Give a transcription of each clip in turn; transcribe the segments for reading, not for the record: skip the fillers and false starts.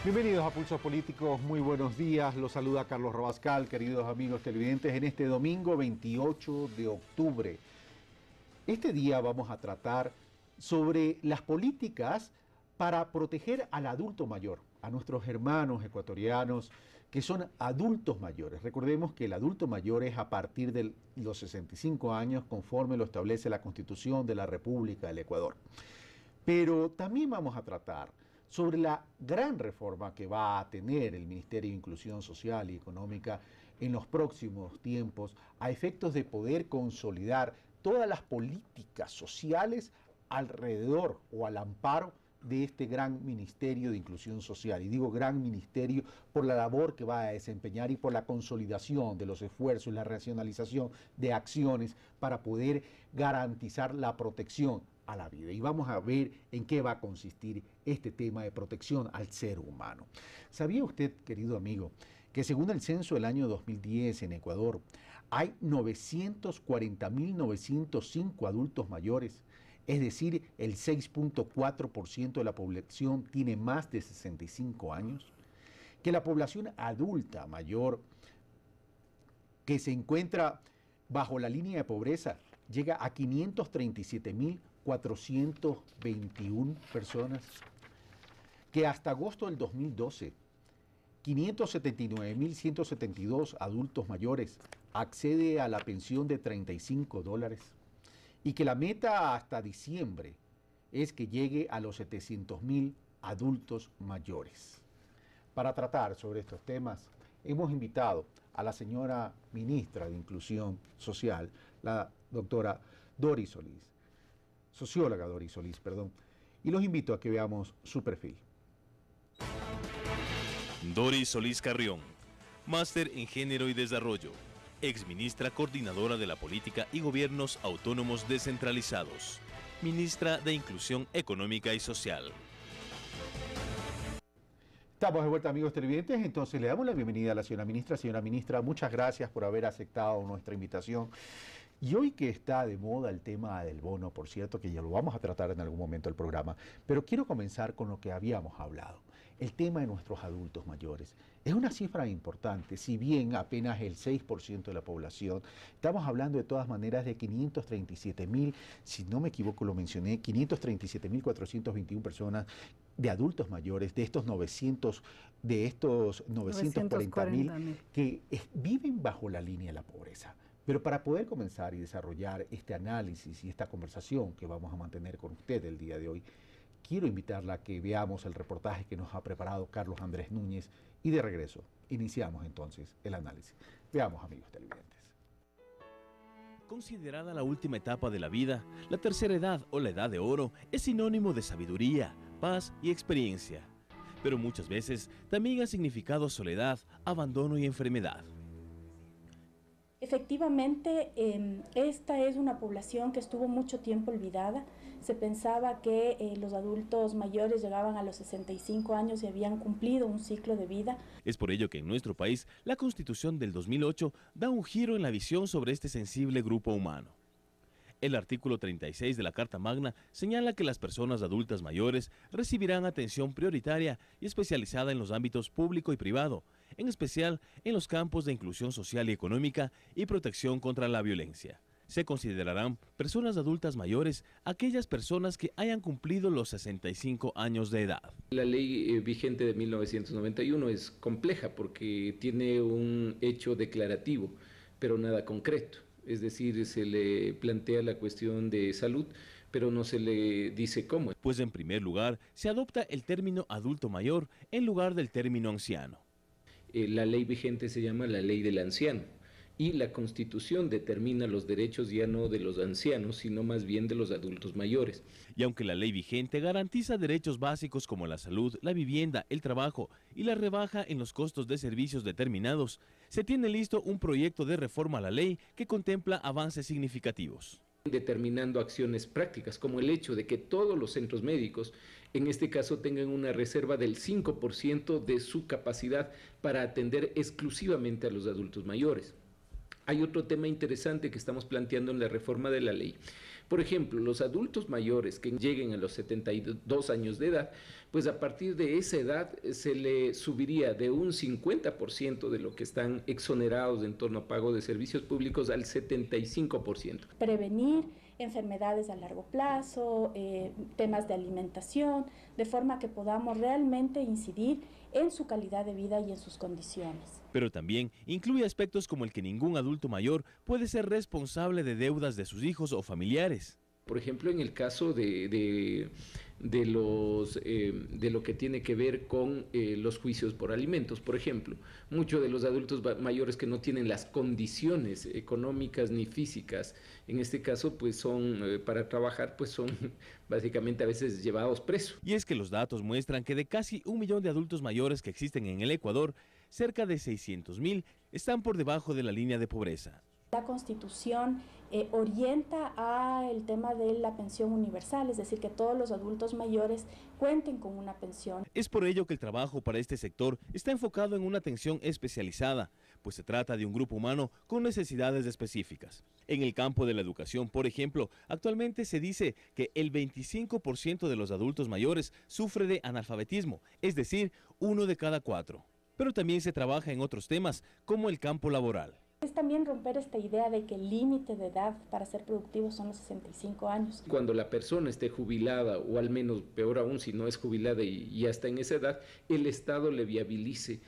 Bienvenidos a Pulsos Políticos, muy buenos días, los saluda Carlos Rabascal, queridos amigos televidentes, en este domingo 28 de octubre. Este día vamos a tratar sobre las políticas para proteger al adulto mayor, a nuestros hermanos ecuatorianos que son adultos mayores. Recordemos que el adulto mayor es a partir de los 65 años, conforme lo establece la Constitución de la República del Ecuador. Pero también vamos a tratar sobre la gran reforma que va a tener el Ministerio de Inclusión Social y Económica en los próximos tiempos a efectos de poder consolidar todas las políticas sociales alrededor o al amparo de este gran Ministerio de Inclusión Social. Y digo gran ministerio por la labor que va a desempeñar y por la consolidación de los esfuerzos y la racionalización de acciones para poder garantizar la protección a la vida. Y vamos a ver en qué va a consistir este tema de protección al ser humano. ¿Sabía usted, querido amigo, que según el censo del año 2010 en Ecuador hay 940.905 adultos mayores? Es decir, el 6.4% de la población tiene más de 65 años. Que la población adulta mayor que se encuentra bajo la línea de pobreza llega a 537.421 personas. Que hasta agosto del 2012, 579.172 adultos mayores accede a la pensión de $35. Y que la meta hasta diciembre es que llegue a los 700.000 adultos mayores. Para tratar sobre estos temas, hemos invitado a la señora ministra de Inclusión Social, la doctora Doris Solís, socióloga Doris Solís, perdón, y los invito a que veamos su perfil. Doris Solís Carrión, máster en Género y Desarrollo, exministra coordinadora de la Política y Gobiernos Autónomos Descentralizados, ministra de Inclusión Económica y Social. Estamos de vuelta, amigos televidentes, entonces le damos la bienvenida a la señora ministra. Señora ministra, muchas gracias por haber aceptado nuestra invitación. Y hoy que está de moda el tema del bono, por cierto, que ya lo vamos a tratar en algún momento del programa, pero quiero comenzar con lo que habíamos hablado, el tema de nuestros adultos mayores. Es una cifra importante, si bien apenas el 6% de la población, estamos hablando de todas maneras de 537.000, si no me equivoco lo mencioné, 537.421 personas de adultos mayores, de estos 940.000 que viven bajo la línea de la pobreza. Pero para poder comenzar y desarrollar este análisis y esta conversación que vamos a mantener con usted el día de hoy, quiero invitarla a que veamos el reportaje que nos ha preparado Carlos Andrés Núñez y de regreso iniciamos entonces el análisis. Veamos, amigos televidentes. Considerada la última etapa de la vida, la tercera edad o la edad de oro es sinónimo de sabiduría, paz y experiencia. Pero muchas veces también ha significado soledad, abandono y enfermedad. Efectivamente, esta es una población que estuvo mucho tiempo olvidada. Se pensaba que los adultos mayores llegaban a los 65 años y habían cumplido un ciclo de vida. Es por ello que en nuestro país la Constitución del 2008 da un giro en la visión sobre este sensible grupo humano. El artículo 36 de la Carta Magna señala que las personas adultas mayores recibirán atención prioritaria y especializada en los ámbitos público y privado, en especial en los campos de inclusión social y económica y protección contra la violencia. Se considerarán personas adultas mayores aquellas personas que hayan cumplido los 65 años de edad. La ley vigente de 1991 es compleja porque tiene un hecho declarativo, pero nada concreto. Es decir, se le plantea la cuestión de salud, pero no se le dice cómo. Pues en primer lugar, se adopta el término adulto mayor en lugar del término anciano. La ley vigente se llama la ley del anciano y la Constitución determina los derechos ya no de los ancianos, sino más bien de los adultos mayores. Y aunque la ley vigente garantiza derechos básicos como la salud, la vivienda, el trabajo y la rebaja en los costos de servicios determinados, se tiene listo un proyecto de reforma a la ley que contempla avances significativos. Determinando acciones prácticas, como el hecho de que todos los centros médicos, en este caso, tengan una reserva del 5% de su capacidad para atender exclusivamente a los adultos mayores. Hay otro tema interesante que estamos planteando en la reforma de la ley, Por ejemplo, los adultos mayores que lleguen a los 72 años de edad, pues a partir de esa edad se le subiría de un 50% de lo que están exonerados en torno a pago de servicios públicos al 75%. Prevenir enfermedades a largo plazo, temas de alimentación, de forma que podamos realmente incidir en su calidad de vida y en sus condiciones. Pero también incluye aspectos como el que ningún adulto mayor puede ser responsable de deudas de sus hijos o familiares. Por ejemplo, en el caso de lo que tiene que ver con los juicios por alimentos, por ejemplo, muchos de los adultos mayores que no tienen las condiciones económicas ni físicas, en este caso, pues son para trabajar, pues son básicamente a veces llevados presos. Y es que los datos muestran que de casi 1 millón de adultos mayores que existen en el Ecuador, cerca de 600.000 están por debajo de la línea de pobreza. La Constitución orienta al tema de la pensión universal, es decir, que todos los adultos mayores cuenten con una pensión. Es por ello que el trabajo para este sector está enfocado en una atención especializada, pues se trata de un grupo humano con necesidades específicas. En el campo de la educación, por ejemplo, actualmente se dice que el 25% de los adultos mayores sufre de analfabetismo, es decir, 1 de cada 4. Pero también se trabaja en otros temas, como el campo laboral. Es también romper esta idea de que el límite de edad para ser productivo son los 65 años. Cuando la persona esté jubilada, o al menos, peor aún, si no es jubilada y ya está en esa edad, el Estado le viabilice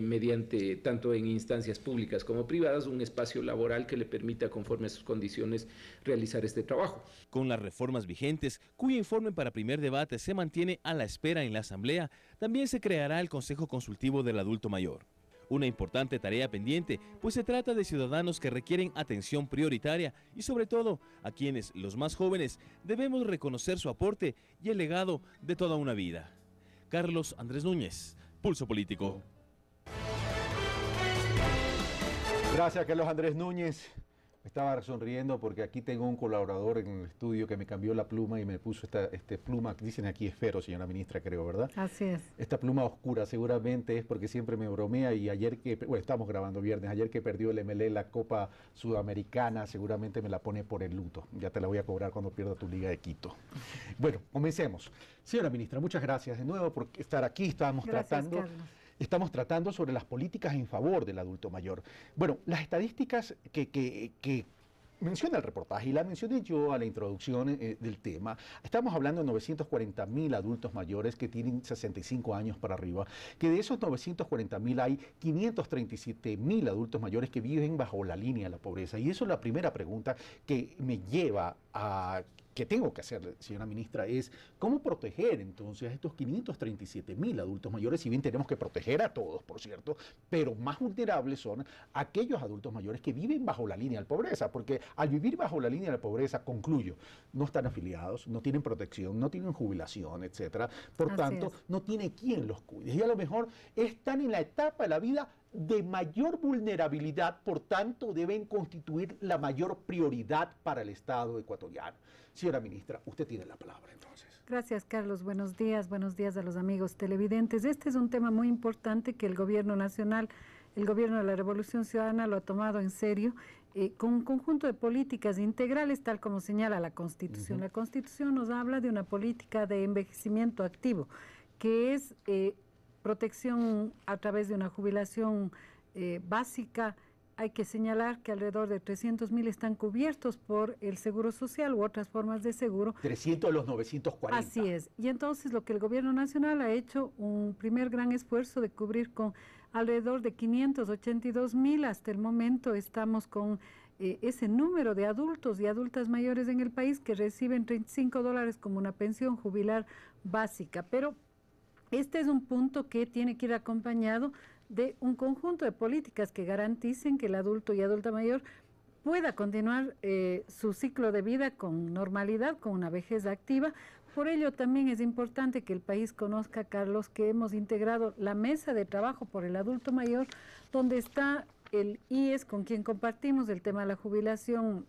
mediante, tanto en instancias públicas como privadas, un espacio laboral que le permita, conforme a sus condiciones, realizar este trabajo. Con las reformas vigentes, cuyo informe para primer debate se mantiene a la espera en la Asamblea, también se creará el Consejo Consultivo del Adulto Mayor. Una importante tarea pendiente, pues se trata de ciudadanos que requieren atención prioritaria y sobre todo a quienes, los más jóvenes, debemos reconocer su aporte y el legado de toda una vida. Carlos Andrés Núñez, Pulso Político. Gracias, Carlos Andrés Núñez. Estaba sonriendo porque aquí tengo un colaborador en el estudio que me cambió la pluma y me puso esta pluma, dicen aquí esfero, señora ministra, creo, ¿verdad? Así es. Esta pluma oscura seguramente es porque siempre me bromea y ayer estamos grabando viernes, ayer que perdió el MLE la Copa Sudamericana, seguramente me la pone por el luto. Ya te la voy a cobrar cuando pierda tu Liga de Quito. Bueno, comencemos. Señora ministra, muchas gracias de nuevo por estar aquí. Estamos tratando sobre las políticas en favor del adulto mayor. Bueno, las estadísticas que menciona el reportaje y la mencioné yo a la introducción del tema, estamos hablando de 940.000 adultos mayores que tienen 65 años para arriba, que de esos 940.000 hay 537.000 adultos mayores que viven bajo la línea de la pobreza. Y eso es la primera pregunta que me lleva a... que tengo que hacer, señora ministra, es cómo proteger entonces a estos 537.000 adultos mayores, si bien tenemos que proteger a todos, por cierto, pero más vulnerables son aquellos adultos mayores que viven bajo la línea de la pobreza, porque al vivir bajo la línea de la pobreza, concluyo, no están afiliados, no tienen protección, no tienen jubilación, etcétera, por tanto, no tiene quien los cuide, y a lo mejor están en la etapa de la vida de mayor vulnerabilidad, por tanto deben constituir la mayor prioridad para el Estado ecuatoriano. Señora ministra, usted tiene la palabra entonces. Gracias, Carlos. Buenos días a los amigos televidentes. Este es un tema muy importante que el gobierno nacional, el gobierno de la Revolución Ciudadana lo ha tomado en serio, con un conjunto de políticas integrales, tal como señala la Constitución. La Constitución nos habla de una política de envejecimiento activo, que es protección a través de una jubilación básica. Hay que señalar que alrededor de 300.000 están cubiertos por el Seguro Social u otras formas de seguro. 300 de los 940. Así es. Y entonces lo que el gobierno nacional ha hecho, un primer gran esfuerzo de cubrir con alrededor de 582.000. Hasta el momento estamos con ese número de adultos y adultas mayores en el país que reciben $35 como una pensión jubilar básica. Pero este es un punto que tiene que ir acompañado de un conjunto de políticas que garanticen que el adulto y adulta mayor pueda continuar su ciclo de vida con normalidad, con una vejez activa. Por ello también es importante que el país conozca, Carlos, que hemos integrado la mesa de trabajo por el adulto mayor, donde está el IES, con quien compartimos el tema de la jubilación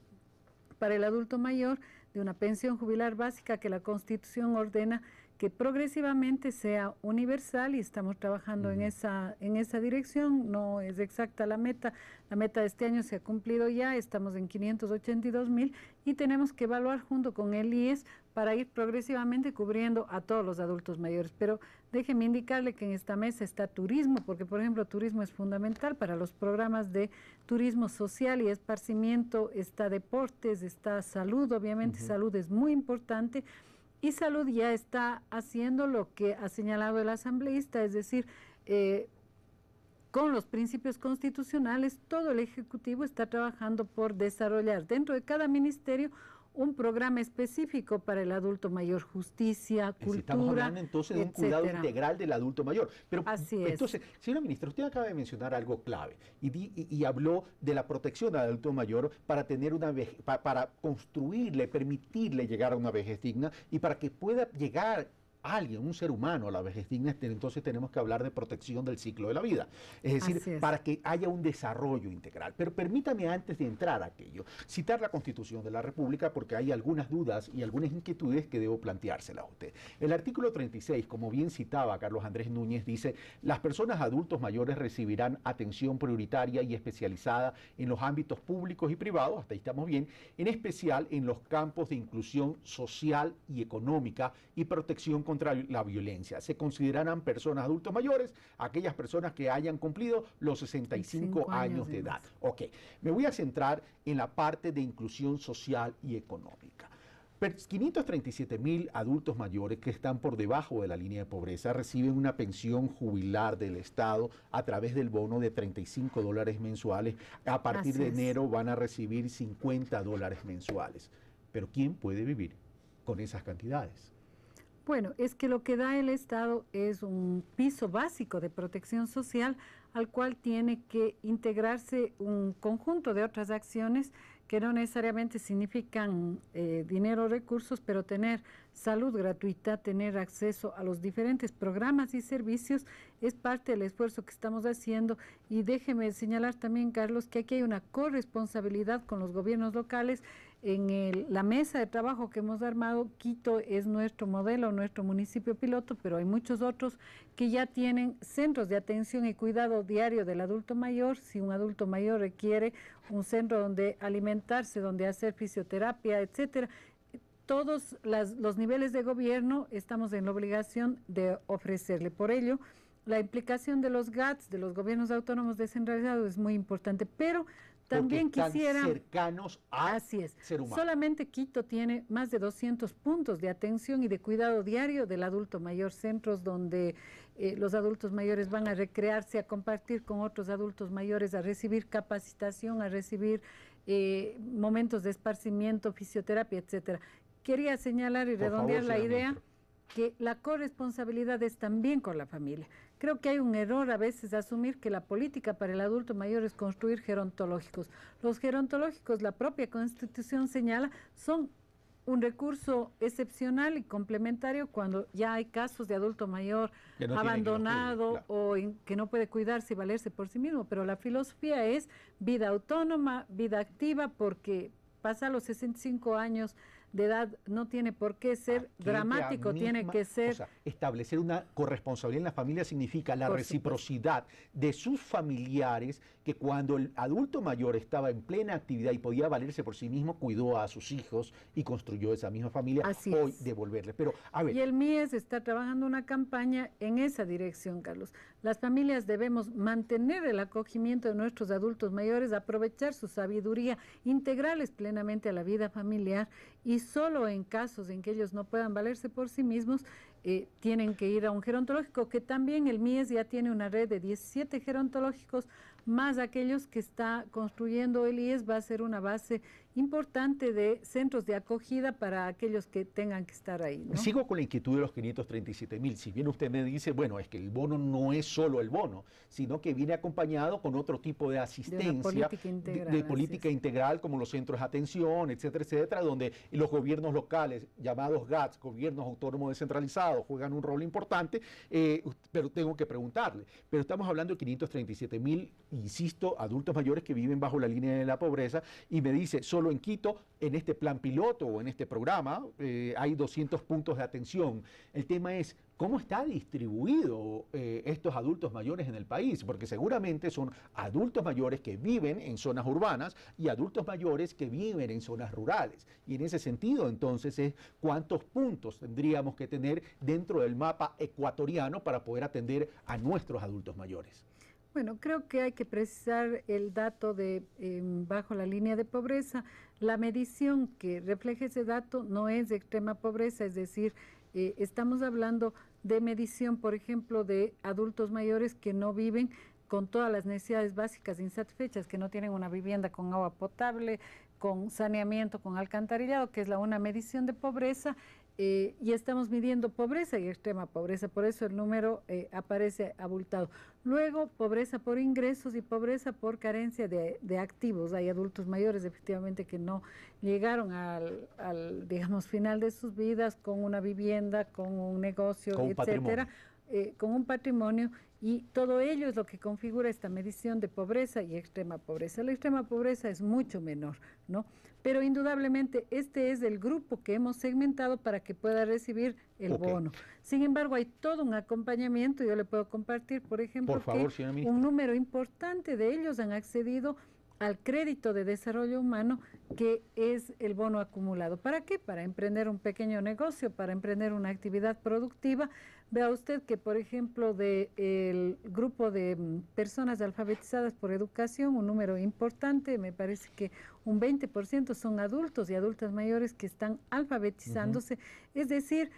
para el adulto mayor, de una pensión jubilar básica que la Constitución ordena que progresivamente sea universal y estamos trabajando en esa dirección. No es exacta la meta de este año se ha cumplido ya, estamos en 582,000 y tenemos que evaluar junto con el IES para ir progresivamente cubriendo a todos los adultos mayores. Pero déjeme indicarle que en esta mesa está turismo, porque por ejemplo turismo es fundamental para los programas de turismo social y esparcimiento, está deportes, está salud, obviamente salud es muy importante. Y salud ya está haciendo lo que ha señalado el asambleísta, es decir, con los principios constitucionales, todo el Ejecutivo está trabajando por desarrollar dentro de cada ministerio un programa específico para el adulto mayor, justicia, cultura, estamos hablando entonces de un cuidado integral del adulto mayor. Pero así es. Entonces, señora ministra, usted acaba de mencionar algo clave y habló de la protección al adulto mayor para tener para construirle, permitirle llegar a una vejez digna y para que pueda llegar alguien, un ser humano a la vejez digna, entonces tenemos que hablar de protección del ciclo de la vida. Es decir, para que haya un desarrollo integral. Pero permítame, antes de entrar a aquello, citar la Constitución de la República porque hay algunas dudas y algunas inquietudes que debo planteárselas a usted. El artículo 36, como bien citaba Carlos Andrés Núñez, dice: las personas adultos mayores recibirán atención prioritaria y especializada en los ámbitos públicos y privados, hasta ahí estamos bien, en especial en los campos de inclusión social y económica y protección contra la violencia. Se considerarán personas adultos mayores aquellas personas que hayan cumplido los 65 años de edad. Ok, me voy a centrar en la parte de inclusión social y económica. 537,000 adultos mayores que están por debajo de la línea de pobreza reciben una pensión jubilar del Estado a través del bono de $35 mensuales. A partir de enero van a recibir $50 mensuales. Pero ¿quién puede vivir con esas cantidades? Bueno, es que lo que da el Estado es un piso básico de protección social al cual tiene que integrarse un conjunto de otras acciones que no necesariamente significan dinero o recursos, pero tener salud gratuita, tener acceso a los diferentes programas y servicios es parte del esfuerzo que estamos haciendo. Y déjeme señalar también, Carlos, que aquí hay una corresponsabilidad con los gobiernos locales. En la mesa de trabajo que hemos armado, Quito es nuestro modelo, nuestro municipio piloto, pero hay muchos otros que ya tienen centros de atención y cuidado diario del adulto mayor. Si un adulto mayor requiere un centro donde alimentarse, donde hacer fisioterapia, etcétera, todos los niveles de gobierno estamos en la obligación de ofrecerle. Por ello, la implicación de los GATS, de los gobiernos autónomos descentralizados, es muy importante, pero también quisiera... cercanos al ser humano. Solamente Quito tiene más de 200 puntos de atención y de cuidado diario del adulto mayor, centros donde los adultos mayores van a recrearse, a compartir con otros adultos mayores, a recibir capacitación, a recibir momentos de esparcimiento, fisioterapia, etcétera. Quería señalar y redondear la idea que la corresponsabilidad es también con la familia. Creo que hay un error a veces asumir que la política para el adulto mayor es construir gerontológicos. Los gerontológicos, la propia Constitución señala, son un recurso excepcional y complementario cuando ya hay casos de adulto mayor abandonado o que no puede cuidarse y valerse por sí mismo. Pero la filosofía es vida autónoma, vida activa, porque pasa los 65 años de edad no tiene por qué ser dramático, tiene que ser... O sea, establecer una corresponsabilidad en la familia significa la reciprocidad de sus familiares, que cuando el adulto mayor estaba en plena actividad y podía valerse por sí mismo, cuidó a sus hijos y construyó esa misma familia. Así hoy es. Devolverle. Pero, a ver. Y el MIES está trabajando una campaña en esa dirección, Carlos. Las familias debemos mantener el acogimiento de nuestros adultos mayores, aprovechar su sabiduría, integrarles plenamente a la vida familiar, y solo en casos en que ellos no puedan valerse por sí mismos, tienen que ir a un gerontológico, que también el MIES ya tiene una red de 17 gerontológicos, más aquellos que está construyendo el IES. Va a ser una base importante de centros de acogida para aquellos que tengan que estar ahí, ¿no? Sigo con la inquietud de los 537,000. Si bien usted me dice, bueno, es que el bono no es solo el bono, sino que viene acompañado con otro tipo de asistencia, de política integral, como los centros de atención, etcétera, etcétera, donde los gobiernos locales, llamados GATS, gobiernos autónomos descentralizados, juegan un rol importante. Pero tengo que preguntarle, pero estamos hablando de 537,000, insisto, adultos mayores que viven bajo la línea de la pobreza, y me dice, solo ejemplo, en Quito, en este plan piloto o en este programa, hay 200 puntos de atención. El tema es, ¿cómo está distribuido estos adultos mayores en el país? Porque seguramente son adultos mayores que viven en zonas urbanas y adultos mayores que viven en zonas rurales. Y en ese sentido, entonces, es cuántos puntos tendríamos que tener dentro del mapa ecuatoriano para poder atender a nuestros adultos mayores. Bueno, creo que hay que precisar el dato de bajo la línea de pobreza. La medición que refleja ese dato no es de extrema pobreza, es decir, estamos hablando de medición, por ejemplo, de adultos mayores que no viven con todas las necesidades básicas insatisfechas, que no tienen una vivienda con agua potable, con saneamiento, con alcantarillado, que es una medición de pobreza. Y estamos midiendo pobreza y extrema pobreza, por eso el número aparece abultado. Luego, pobreza por ingresos y pobreza por carencia de activos. Hay adultos mayores, efectivamente, que no llegaron al digamos, final de sus vidas con una vivienda, con un negocio, con etcétera, con un patrimonio, y todo ello es lo que configura esta medición de pobreza y extrema pobreza. La extrema pobreza es mucho menor, ¿no? Pero indudablemente este es el grupo que hemos segmentado para que pueda recibir el bono. Sin embargo, hay todo un acompañamiento. Yo le puedo compartir, por ejemplo, que un número importante de ellos han accedido al crédito de desarrollo humano, que es el bono acumulado. ¿Para qué? Para emprender un pequeño negocio, para emprender una actividad productiva. Vea usted que, por ejemplo, del grupo de personas alfabetizadas por educación, un número importante, me parece que un 20% son adultos y adultas mayores que están alfabetizándose. Es decir,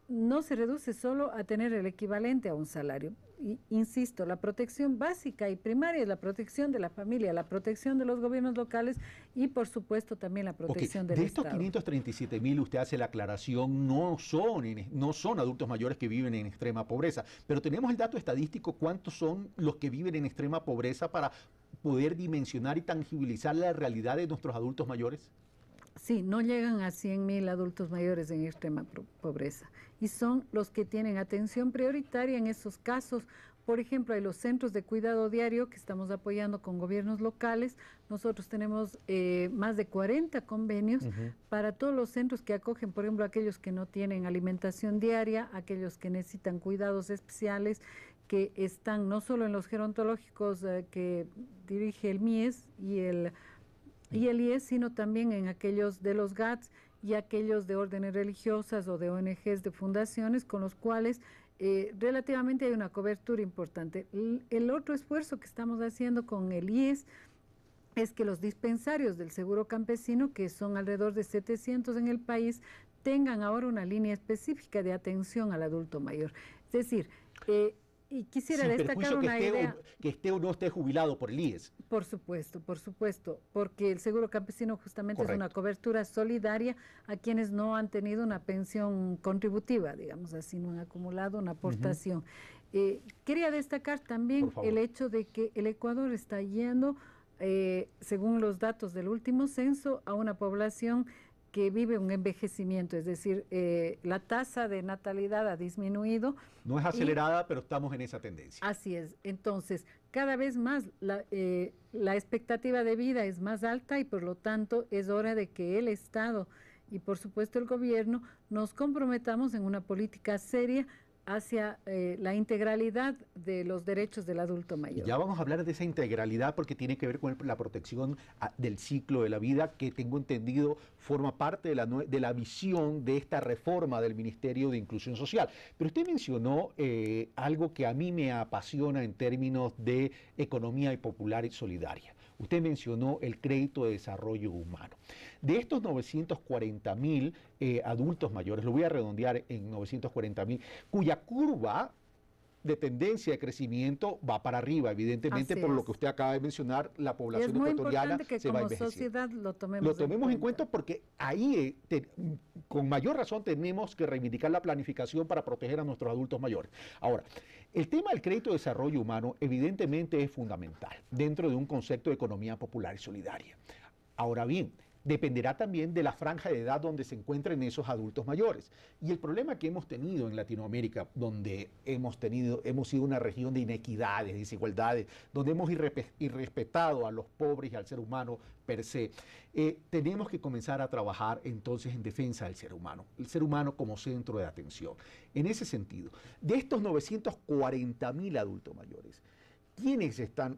no se reduce solo a tener el equivalente a un salario. Y, insisto, la protección básica y primaria es la protección de la familia, la protección de los gobiernos locales y, por supuesto, también la protección del Estado. De estos 537.000, usted hace la aclaración, no son adultos mayores que viven en extrema pobreza, pero tenemos el dato estadístico, ¿cuántos son los que viven en extrema pobreza para poder dimensionar y tangibilizar la realidad de nuestros adultos mayores? Sí, no llegan a 100.000 adultos mayores en extrema pobreza y son los que tienen atención prioritaria en esos casos. Por ejemplo, hay los centros de cuidado diario que estamos apoyando con gobiernos locales. Nosotros tenemos más de 40 convenios para todos los centros que acogen, por ejemplo, aquellos que no tienen alimentación diaria, aquellos que necesitan cuidados especiales, que están no solo en los gerontológicos que dirige el MIES y el IES, sino también en aquellos de los GATS y aquellos de órdenes religiosas o de ONGs, de fundaciones, con los cuales relativamente hay una cobertura importante. El otro esfuerzo que estamos haciendo con el IES es que los dispensarios del seguro campesino, que son alrededor de 700 en el país, tengan ahora una línea específica de atención al adulto mayor. Es decir, y quisiera destacar una idea. Que esté o no esté jubilado por el IES. Por supuesto, porque el seguro campesino justamente es una cobertura solidaria a quienes no han tenido una pensión contributiva, digamos así, no han acumulado una aportación. Quería destacar también el hecho de que el Ecuador está yendo, según los datos del último censo, a una población que vive un envejecimiento, es decir, la tasa de natalidad ha disminuido. No es acelerada, pero estamos en esa tendencia. Así es. Entonces, cada vez más la expectativa de vida es más alta y por lo tanto es hora de que el Estado y por supuesto el gobierno nos comprometamos en una política seria hacia la integralidad de los derechos del adulto mayor. Ya vamos a hablar de esa integralidad porque tiene que ver con la protección del ciclo de la vida, que tengo entendido forma parte de la visión de esta reforma del Ministerio de Inclusión Social. Pero usted mencionó algo que a mí me apasiona en términos de economía popular y solidaria. Usted mencionó el crédito de desarrollo humano. De estos 940.000 adultos mayores, lo voy a redondear en 940.000, cuya curva de tendencia de crecimiento va para arriba, evidentemente por lo que usted acaba de mencionar, la población ecuatoriana se va a envejecer. Es muy importante que como sociedad lo tomemos en cuenta porque ahí con mayor razón tenemos que reivindicar la planificación para proteger a nuestros adultos mayores. Ahora, el tema del crédito de desarrollo humano evidentemente es fundamental dentro de un concepto de economía popular y solidaria. Ahora bien, dependerá también de la franja de edad donde se encuentren esos adultos mayores. Y el problema que hemos tenido en Latinoamérica, donde hemos sido una región de inequidades, desigualdades, donde hemos irrespetado a los pobres y al ser humano per se, tenemos que comenzar a trabajar entonces en defensa del ser humano como centro de atención. En ese sentido, de estos 940.000 adultos mayores,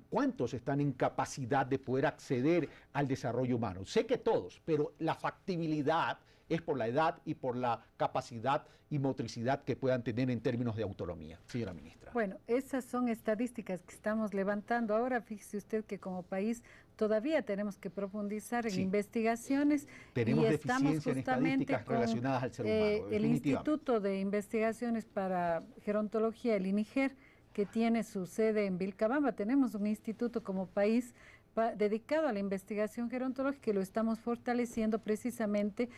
¿cuántos están en capacidad de poder acceder al desarrollo humano? Sé que todos, pero la factibilidad es por la edad y por la capacidad y motricidad que puedan tener en términos de autonomía, señora ministra. Bueno, esas son estadísticas que estamos levantando ahora. Fíjese usted que como país todavía tenemos que profundizar en investigaciones. Tenemos y estamos deficiencia en estadísticas relacionadas al ser humano. El Instituto de Investigaciones para Gerontología, el INIGER, que tiene su sede en Vilcabamba. Tenemos un instituto como país dedicado a la investigación gerontológica y lo estamos fortaleciendo precisamente,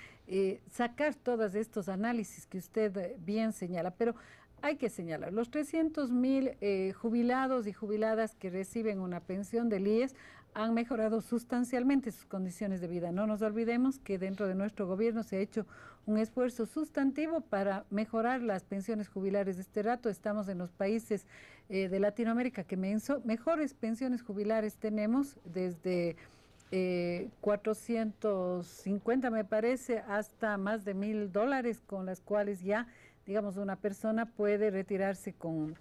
sacar todos estos análisis que usted bien señala. Pero hay que señalar, los 300.000 jubilados y jubiladas que reciben una pensión del IES han mejorado sustancialmente sus condiciones de vida. No nos olvidemos que dentro de nuestro gobierno se ha hecho un esfuerzo sustantivo para mejorar las pensiones jubilares de este rato. Estamos en los países de Latinoamérica que mejores pensiones jubilares tenemos, desde 450 me parece hasta más de $1.000, con las cuales ya, digamos, una persona puede retirarse con,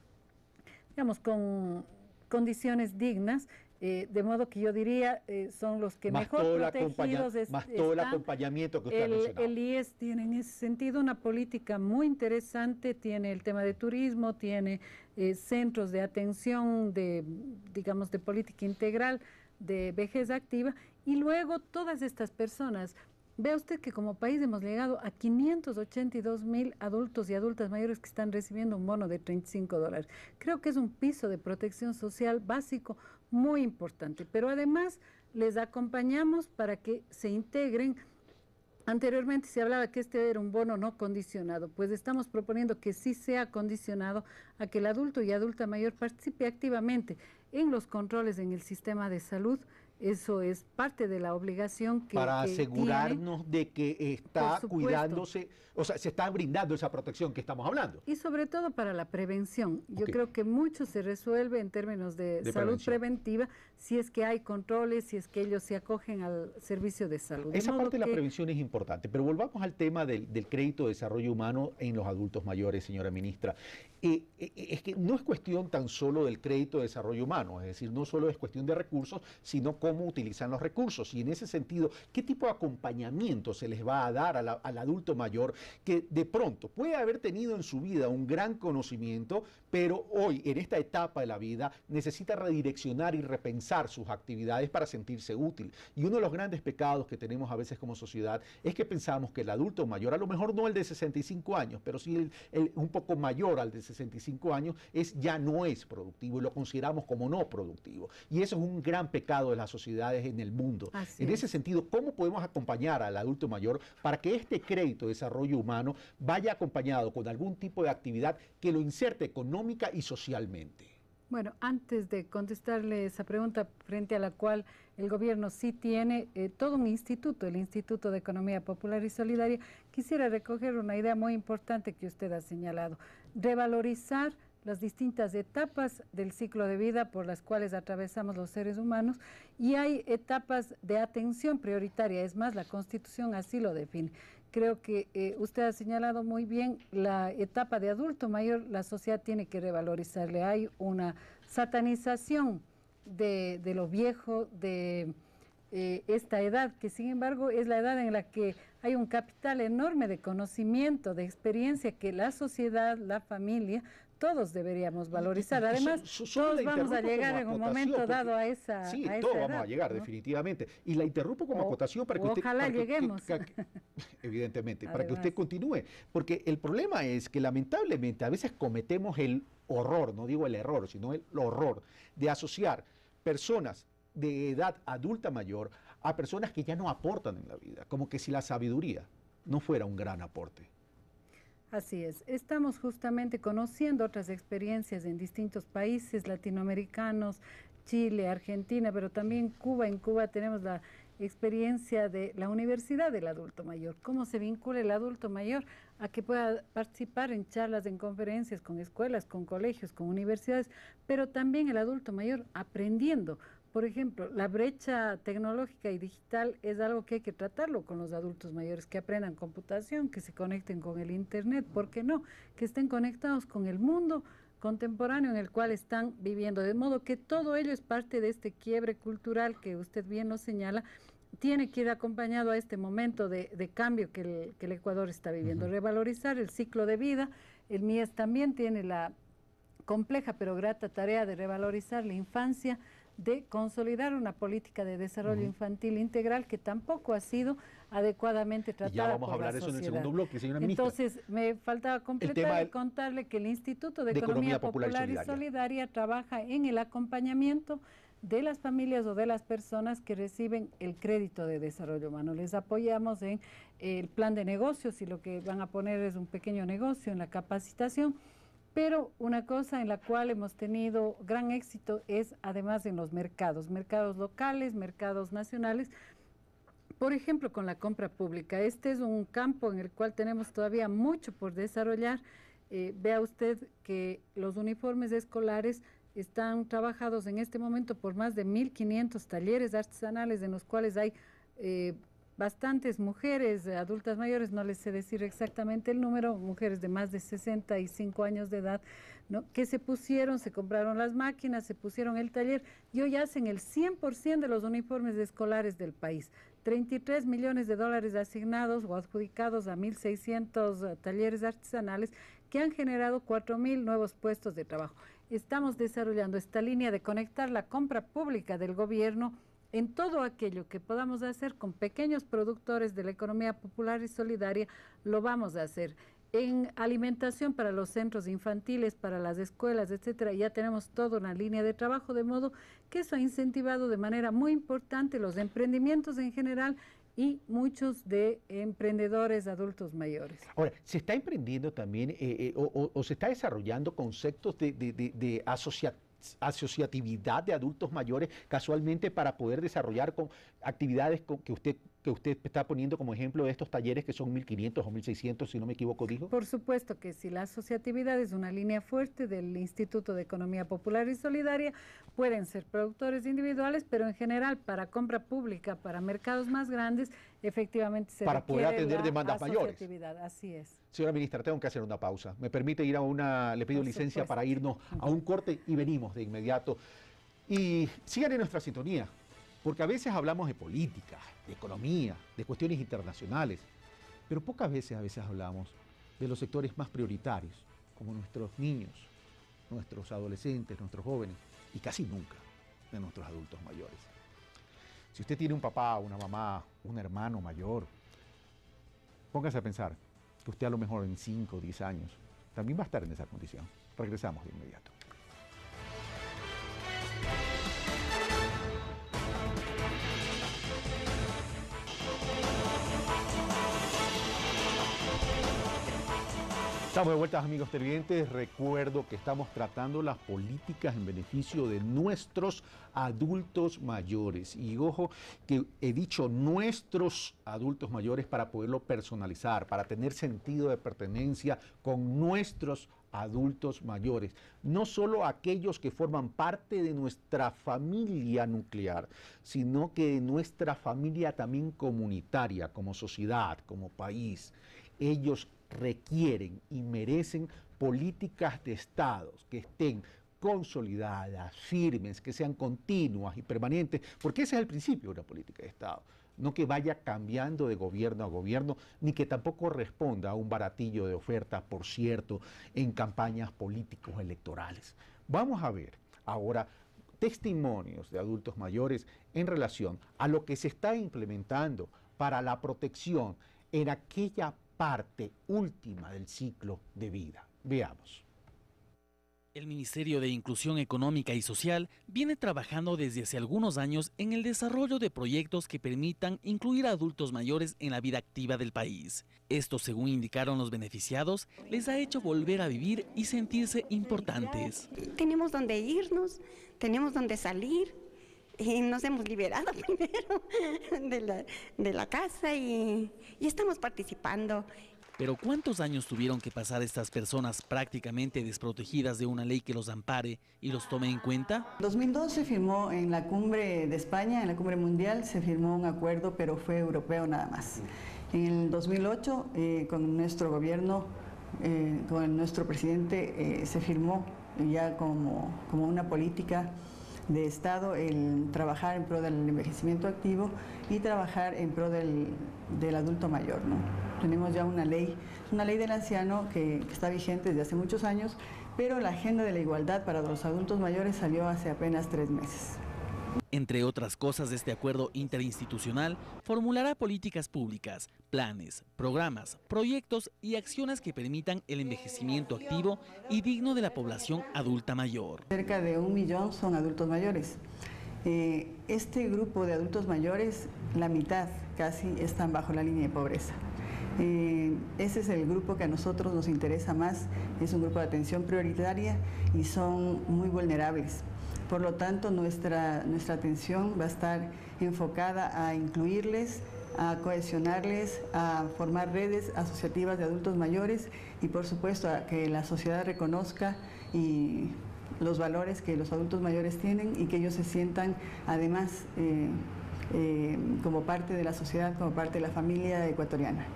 digamos, con condiciones dignas. De modo que yo diría, son los que más mejor protegidos más todo el acompañamiento que usted ha mencionado. El IES tiene en ese sentido una política muy interesante, tiene el tema de turismo, tiene centros de atención, digamos, de política integral, de vejez activa, y luego todas estas personas. Vea usted que como país hemos llegado a 582.000 adultos y adultas mayores que están recibiendo un bono de $35. Creo que es un piso de protección social básico muy importante, pero además les acompañamos para que se integren. Anteriormente se hablaba que este era un bono no condicionado, pues estamos proponiendo que sí sea condicionado a que el adulto y adulta mayor participe activamente en los controles en el sistema de salud. Eso es parte de la obligación para asegurarnos de que está cuidándose, o sea, se está brindando esa protección que estamos hablando. Y sobre todo para la prevención. Yo creo que mucho se resuelve en términos de salud preventiva si es que hay controles, si es que ellos se acogen al servicio de salud. Esa parte de la prevención es importante, pero volvamos al tema del crédito de desarrollo humano en los adultos mayores, señora ministra. Es que no es cuestión tan solo del crédito de desarrollo humano, es decir, no solo es cuestión de recursos, sino cómo utilizan los recursos. Y en ese sentido, ¿qué tipo de acompañamiento se les va a dar al adulto mayor que de pronto puede haber tenido en su vida un gran conocimiento, pero hoy, en esta etapa de la vida, necesita redireccionar y repensar sus actividades para sentirse útil? Y uno de los grandes pecados que tenemos a veces como sociedad es que pensamos que el adulto mayor, a lo mejor no el de 65 años, pero sí un poco mayor al de 65 años, ya no es productivo y lo consideramos como no productivo. Y eso es un gran pecado de las sociedades en el mundo. En ese sentido, ¿cómo podemos acompañar al adulto mayor para que este crédito de desarrollo humano vaya acompañado con algún tipo de actividad que lo inserte económica y socialmente? Bueno, antes de contestarle esa pregunta, frente a la cual el gobierno sí tiene todo un instituto, el Instituto de Economía Popular y Solidaria, quisiera recoger una idea muy importante que usted ha señalado: revalorizar las distintas etapas del ciclo de vida por las cuales atravesamos los seres humanos, y hay etapas de atención prioritaria. Es más, la Constitución así lo define. Creo que usted ha señalado muy bien la etapa de adulto mayor. La sociedad tiene que revalorizarle. Hay una satanización de lo viejo, de esta edad, que sin embargo es la edad en la que hay un capital enorme de conocimiento, de experiencia, que la sociedad, la familia, todos deberíamos valorizar. Además, todos vamos a llegar en un momento dado a esa Sí, a todos esa vamos a edad, llegar, ¿no? definitivamente. Y la interrumpo como acotación para que usted... Ojalá lleguemos. Evidentemente, para que Además. usted continúe. Porque el problema es que lamentablemente a veces cometemos el horror, no digo el error, sino el horror de asociar personas de edad adulta mayor a personas que ya no aportan en la vida, como que si la sabiduría no fuera un gran aporte. Así es. Estamos justamente conociendo otras experiencias en distintos países latinoamericanos, Chile, Argentina, pero también Cuba. En Cuba tenemos la experiencia de la Universidad del Adulto Mayor, cómo se vincula el adulto mayor a que pueda participar en charlas, en conferencias con escuelas, con colegios, con universidades, pero también el adulto mayor aprendiendo. Por ejemplo, la brecha tecnológica y digital es algo que hay que tratarlo con los adultos mayores, que aprendan computación, que se conecten con el internet, ¿por qué no? Que estén conectados con el mundo contemporáneo en el cual están viviendo, de modo que todo ello es parte de este quiebre cultural que usted bien nos señala, tiene que ir acompañado a este momento de cambio que el Ecuador está viviendo, revalorizar el ciclo de vida. El MIES también tiene la compleja pero grata tarea de revalorizar la infancia, de consolidar una política de desarrollo infantil integral que tampoco ha sido adecuadamente tratada. Y ya vamos a hablar de eso en el segundo bloque, señora ministra. Entonces, me faltaba completar y contarle que el Instituto de Economía Popular y Solidaria trabaja en el acompañamiento de las familias o de las personas que reciben el crédito de desarrollo humano. Les apoyamos en el plan de negocios, y lo que van a poner es un pequeño negocio en la capacitación. Pero una cosa en la cual hemos tenido gran éxito es además en los mercados locales, mercados nacionales, por ejemplo con la compra pública. Este es un campo en el cual tenemos todavía mucho por desarrollar. Vea usted que los uniformes escolares están trabajados en este momento por más de 1.500 talleres artesanales, en los cuales hay bastantes mujeres adultas mayores, no les sé decir exactamente el número, mujeres de más de 65 años de edad, ¿no?, que se compraron las máquinas, se pusieron el taller y hoy hacen el 100% de los uniformes escolares del país. 33 millones de dólares asignados o adjudicados a 1.600 talleres artesanales que han generado 4.000 nuevos puestos de trabajo. Estamos desarrollando esta línea de conectar la compra pública del gobierno en todo aquello que podamos hacer con pequeños productores de la economía popular y solidaria, lo vamos a hacer. En alimentación para los centros infantiles, para las escuelas, etcétera, ya tenemos toda una línea de trabajo, de modo que eso ha incentivado de manera muy importante los emprendimientos en general y muchos de emprendedores adultos mayores. Ahora, ¿se está emprendiendo también o se está desarrollando conceptos de asociatividad de adultos mayores casualmente para poder desarrollar con actividades que usted está poniendo como ejemplo de estos talleres que son 1.500 o 1.600, si no me equivoco, dijo? Por supuesto que sí, la asociatividad es una línea fuerte del Instituto de Economía Popular y Solidaria. Pueden ser productores individuales, pero en general para compra pública, para mercados más grandes, efectivamente se para poder atender demandas mayores. Así es. Señora ministra, tengo que hacer una pausa. ¿Me permite ir le pido licencia para irnos a un corte y venimos de inmediato? Y sigan en nuestra sintonía, porque a veces hablamos de política, de economía, de cuestiones internacionales, pero pocas veces hablamos de los sectores más prioritarios, como nuestros niños, nuestros adolescentes, nuestros jóvenes, y casi nunca de nuestros adultos mayores. Si usted tiene un papá, una mamá, un hermano mayor, póngase a pensar que usted a lo mejor en 5 o 10 años también va a estar en esa condición. Regresamos de inmediato. Estamos de vuelta, amigos televidentes. Recuerdo que estamos tratando las políticas en beneficio de nuestros adultos mayores. Y ojo que he dicho nuestros adultos mayores para poderlo personalizar, para tener sentido de pertenencia con nuestros adultos mayores. No solo aquellos que forman parte de nuestra familia nuclear, sino que de nuestra familia también comunitaria, como sociedad, como país. Ellos requieren y merecen políticas de Estado que estén consolidadas, firmes, que sean continuas y permanentes, porque ese es el principio de una política de Estado. No que vaya cambiando de gobierno a gobierno, ni que tampoco responda a un baratillo de oferta, por cierto, en campañas políticos electorales. Vamos a ver ahora testimonios de adultos mayores en relación a lo que se está implementando para la protección en aquella parte última del ciclo de vida. Veamos. El Ministerio de Inclusión Económica y Social viene trabajando desde hace algunos años en el desarrollo de proyectos que permitan incluir a adultos mayores en la vida activa del país. Esto, según indicaron los beneficiados, les ha hecho volver a vivir y sentirse importantes. Tenemos donde irnos, tenemos donde salir, y nos hemos liberado primero de la casa y estamos participando. Pero ¿cuántos años tuvieron que pasar estas personas prácticamente desprotegidas de una ley que los ampare y los tome en cuenta? En 2002 se firmó en la cumbre de España, en la cumbre mundial, se firmó un acuerdo, pero fue europeo nada más. En el 2008, con nuestro gobierno, con nuestro presidente, se firmó ya como una política de Estado el trabajar en pro del envejecimiento activo y trabajar en pro del adulto mayor, ¿no? Tenemos ya una ley del anciano que está vigente desde hace muchos años, pero la agenda de la igualdad para los adultos mayores salió hace apenas 3 meses. Entre otras cosas, este acuerdo interinstitucional formulará políticas públicas, planes, programas, proyectos y acciones que permitan el envejecimiento activo y digno de la población adulta mayor. Cerca de 1 millón son adultos mayores. Este grupo de adultos mayores, la mitad casi están bajo la línea de pobreza. Ese es el grupo que a nosotros nos interesa más, es un grupo de atención prioritaria y son muy vulnerables. Por lo tanto, nuestra atención va a estar enfocada a incluirles, a cohesionarles, a formar redes asociativas de adultos mayores y, por supuesto, a que la sociedad reconozca los valores que los adultos mayores tienen y que ellos se sientan, además, como parte de la sociedad, como parte de la familia ecuatoriana.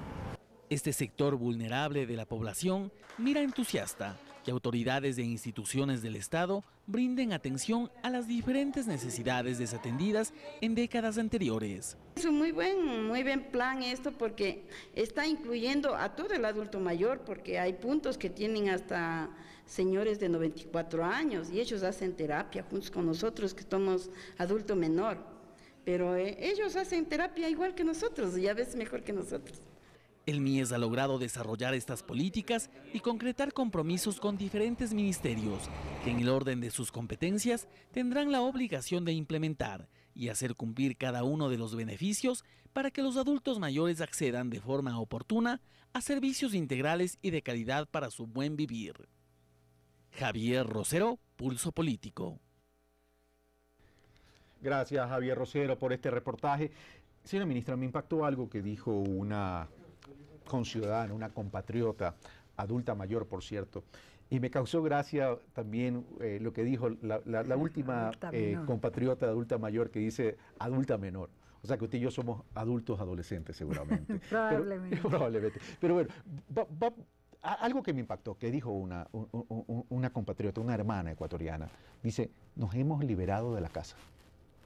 Este sector vulnerable de la población mira entusiasta que autoridades e instituciones del Estado brinden atención a las diferentes necesidades desatendidas en décadas anteriores. Es un muy buen plan esto porque está incluyendo a todo el adulto mayor, porque hay puntos que tienen hasta señores de 94 años y ellos hacen terapia juntos con nosotros que somos adulto menor, pero ellos hacen terapia igual que nosotros y a veces mejor que nosotros. El MIES ha logrado desarrollar estas políticas y concretar compromisos con diferentes ministerios, que en el orden de sus competencias tendrán la obligación de implementar y hacer cumplir cada uno de los beneficios para que los adultos mayores accedan de forma oportuna a servicios integrales y de calidad para su buen vivir. Javier Rosero, Pulso Político. Gracias, Javier Rosero, por este reportaje. Señora ministra, me impactó algo que dijo una conciudadana, una compatriota, adulta mayor, por cierto, y me causó gracia también lo que dijo la última compatriota adulta mayor, que dice adulta menor. O sea que usted y yo somos adultos adolescentes seguramente. Probablemente. Probablemente. Pero bueno, algo que me impactó, que dijo una compatriota, una hermana ecuatoriana, dice, nos hemos liberado de la casa.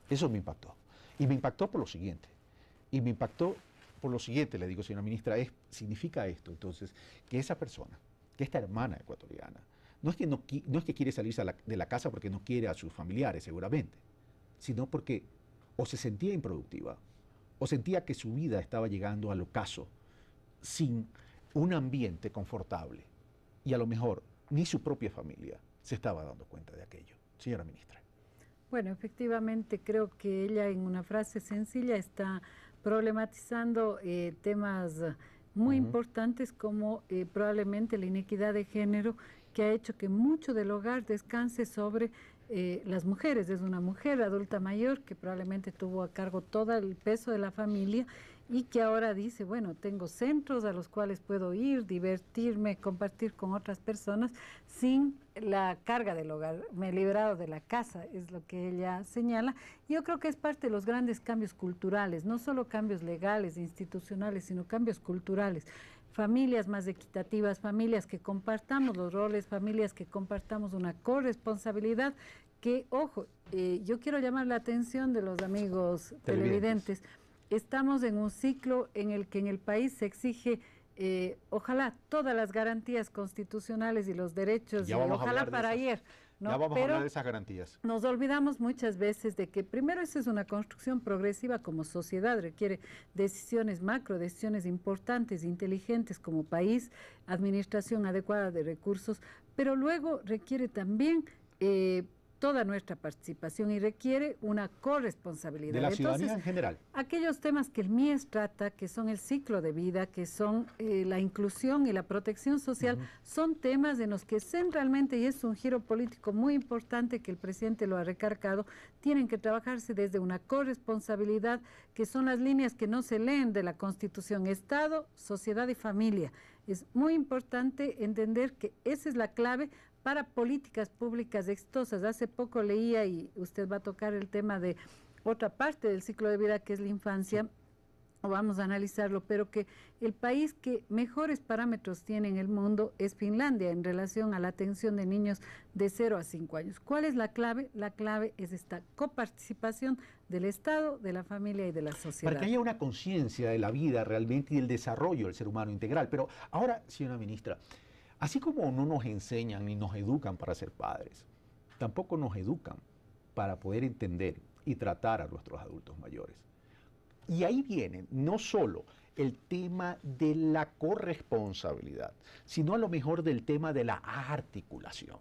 Eso me impactó. Y me impactó por lo siguiente. Le digo, señora ministra, significa esto, entonces, que esa persona, que esta hermana ecuatoriana, no es que quiere salirse de la casa porque no quiere a sus familiares, seguramente, sino porque o se sentía improductiva, o sentía que su vida estaba llegando al ocaso, sin un ambiente confortable, y a lo mejor ni su propia familia se estaba dando cuenta de aquello. Señora ministra. Bueno, efectivamente, creo que ella en una frase sencilla está problematizando temas muy importantes como probablemente la inequidad de género, que ha hecho que mucho del hogar descanse sobre las mujeres. Es una mujer adulta mayor que probablemente tuvo a cargo todo el peso de la familia y que ahora dice, bueno, tengo centros a los cuales puedo ir, divertirme, compartir con otras personas sin la carga del hogar. Me he librado de la casa, es lo que ella señala. Yo creo que es parte de los grandes cambios culturales, no solo cambios legales, institucionales, sino cambios culturales. Familias más equitativas, familias que compartamos los roles, familias que compartamos una corresponsabilidad que, ojo, yo quiero llamar la atención de los amigos televidentes. Estamos en un ciclo en el que en el país se exige, ojalá, todas las garantías constitucionales y los derechos, y ojalá para ayer. ¿no? Ya vamos a hablar de esas garantías. Nos olvidamos muchas veces de que primero esa es una construcción progresiva como sociedad, requiere decisiones macro, decisiones importantes, inteligentes como país, administración adecuada de recursos, pero luego requiere también toda nuestra participación y requiere una corresponsabilidad. De la ciudadanía en general. Aquellos temas que el MIES trata, que son el ciclo de vida, que son la inclusión y la protección social, son temas en los que centralmente, y es un giro político muy importante que el presidente lo ha recargado, tienen que trabajarse desde una corresponsabilidad, que son las líneas que no se leen de la Constitución: Estado, sociedad y familia. Es muy importante entender que esa es la clave para políticas públicas exitosas. Hace poco leía, y usted va a tocar el tema de otra parte del ciclo de vida, que es la infancia, o vamos a analizarlo, pero que el país que mejores parámetros tiene en el mundo es Finlandia en relación a la atención de niños de 0 a 5 años. ¿Cuál es la clave? La clave es esta coparticipación del Estado, de la familia y de la sociedad. Para que haya una conciencia de la vida realmente y del desarrollo del ser humano integral. Pero ahora, señora ministra, así como no nos enseñan ni nos educan para ser padres, tampoco nos educan para poder entender y tratar a nuestros adultos mayores. Y ahí viene no solo el tema de la corresponsabilidad, sino a lo mejor del tema de la articulación.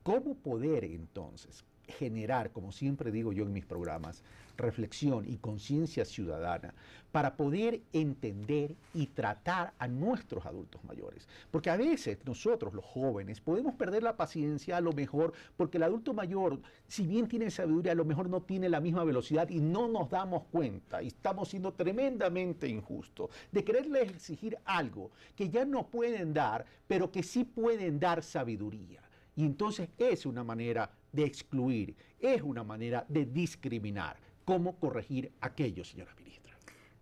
¿Cómo poder entonces generar, como siempre digo yo en mis programas, reflexión y conciencia ciudadana para poder entender y tratar a nuestros adultos mayores? Porque a veces nosotros, los jóvenes, podemos perder la paciencia a lo mejor porque el adulto mayor, si bien tiene sabiduría, a lo mejor no tiene la misma velocidad y no nos damos cuenta y estamos siendo tremendamente injustos de quererles exigir algo que ya no pueden dar, pero que sí pueden dar sabiduría. Y entonces es una manera de excluir, es una manera de discriminar. ¿Cómo corregir aquello, señora ministra?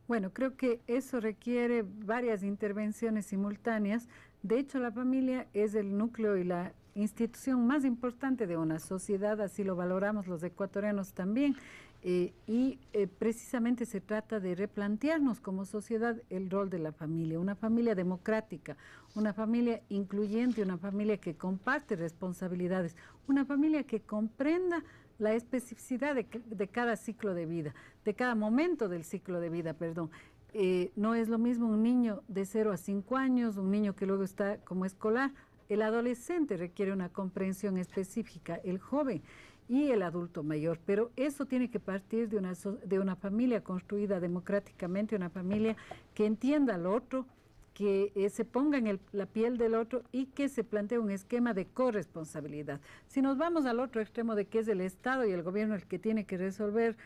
Bueno, creo que eso requiere varias intervenciones simultáneas. De hecho, la familia es el núcleo y la institución más importante de una sociedad, así lo valoramos los ecuatorianos también. Precisamente se trata de replantearnos como sociedad el rol de la familia, una familia democrática, una familia incluyente, una familia que comparte responsabilidades, una familia que comprenda la especificidad de cada ciclo de vida, de cada momento del ciclo de vida, perdón. No es lo mismo un niño de 0 a 5 años, un niño que luego está como escolar. El adolescente requiere una comprensión específica, el joven y el adulto mayor, pero eso tiene que partir de una familia construida democráticamente, una familia que entienda al otro, que se ponga en la piel del otro y que se plantee un esquema de corresponsabilidad. Si nos vamos al otro extremo de que es el Estado y el gobierno el que tiene que resolver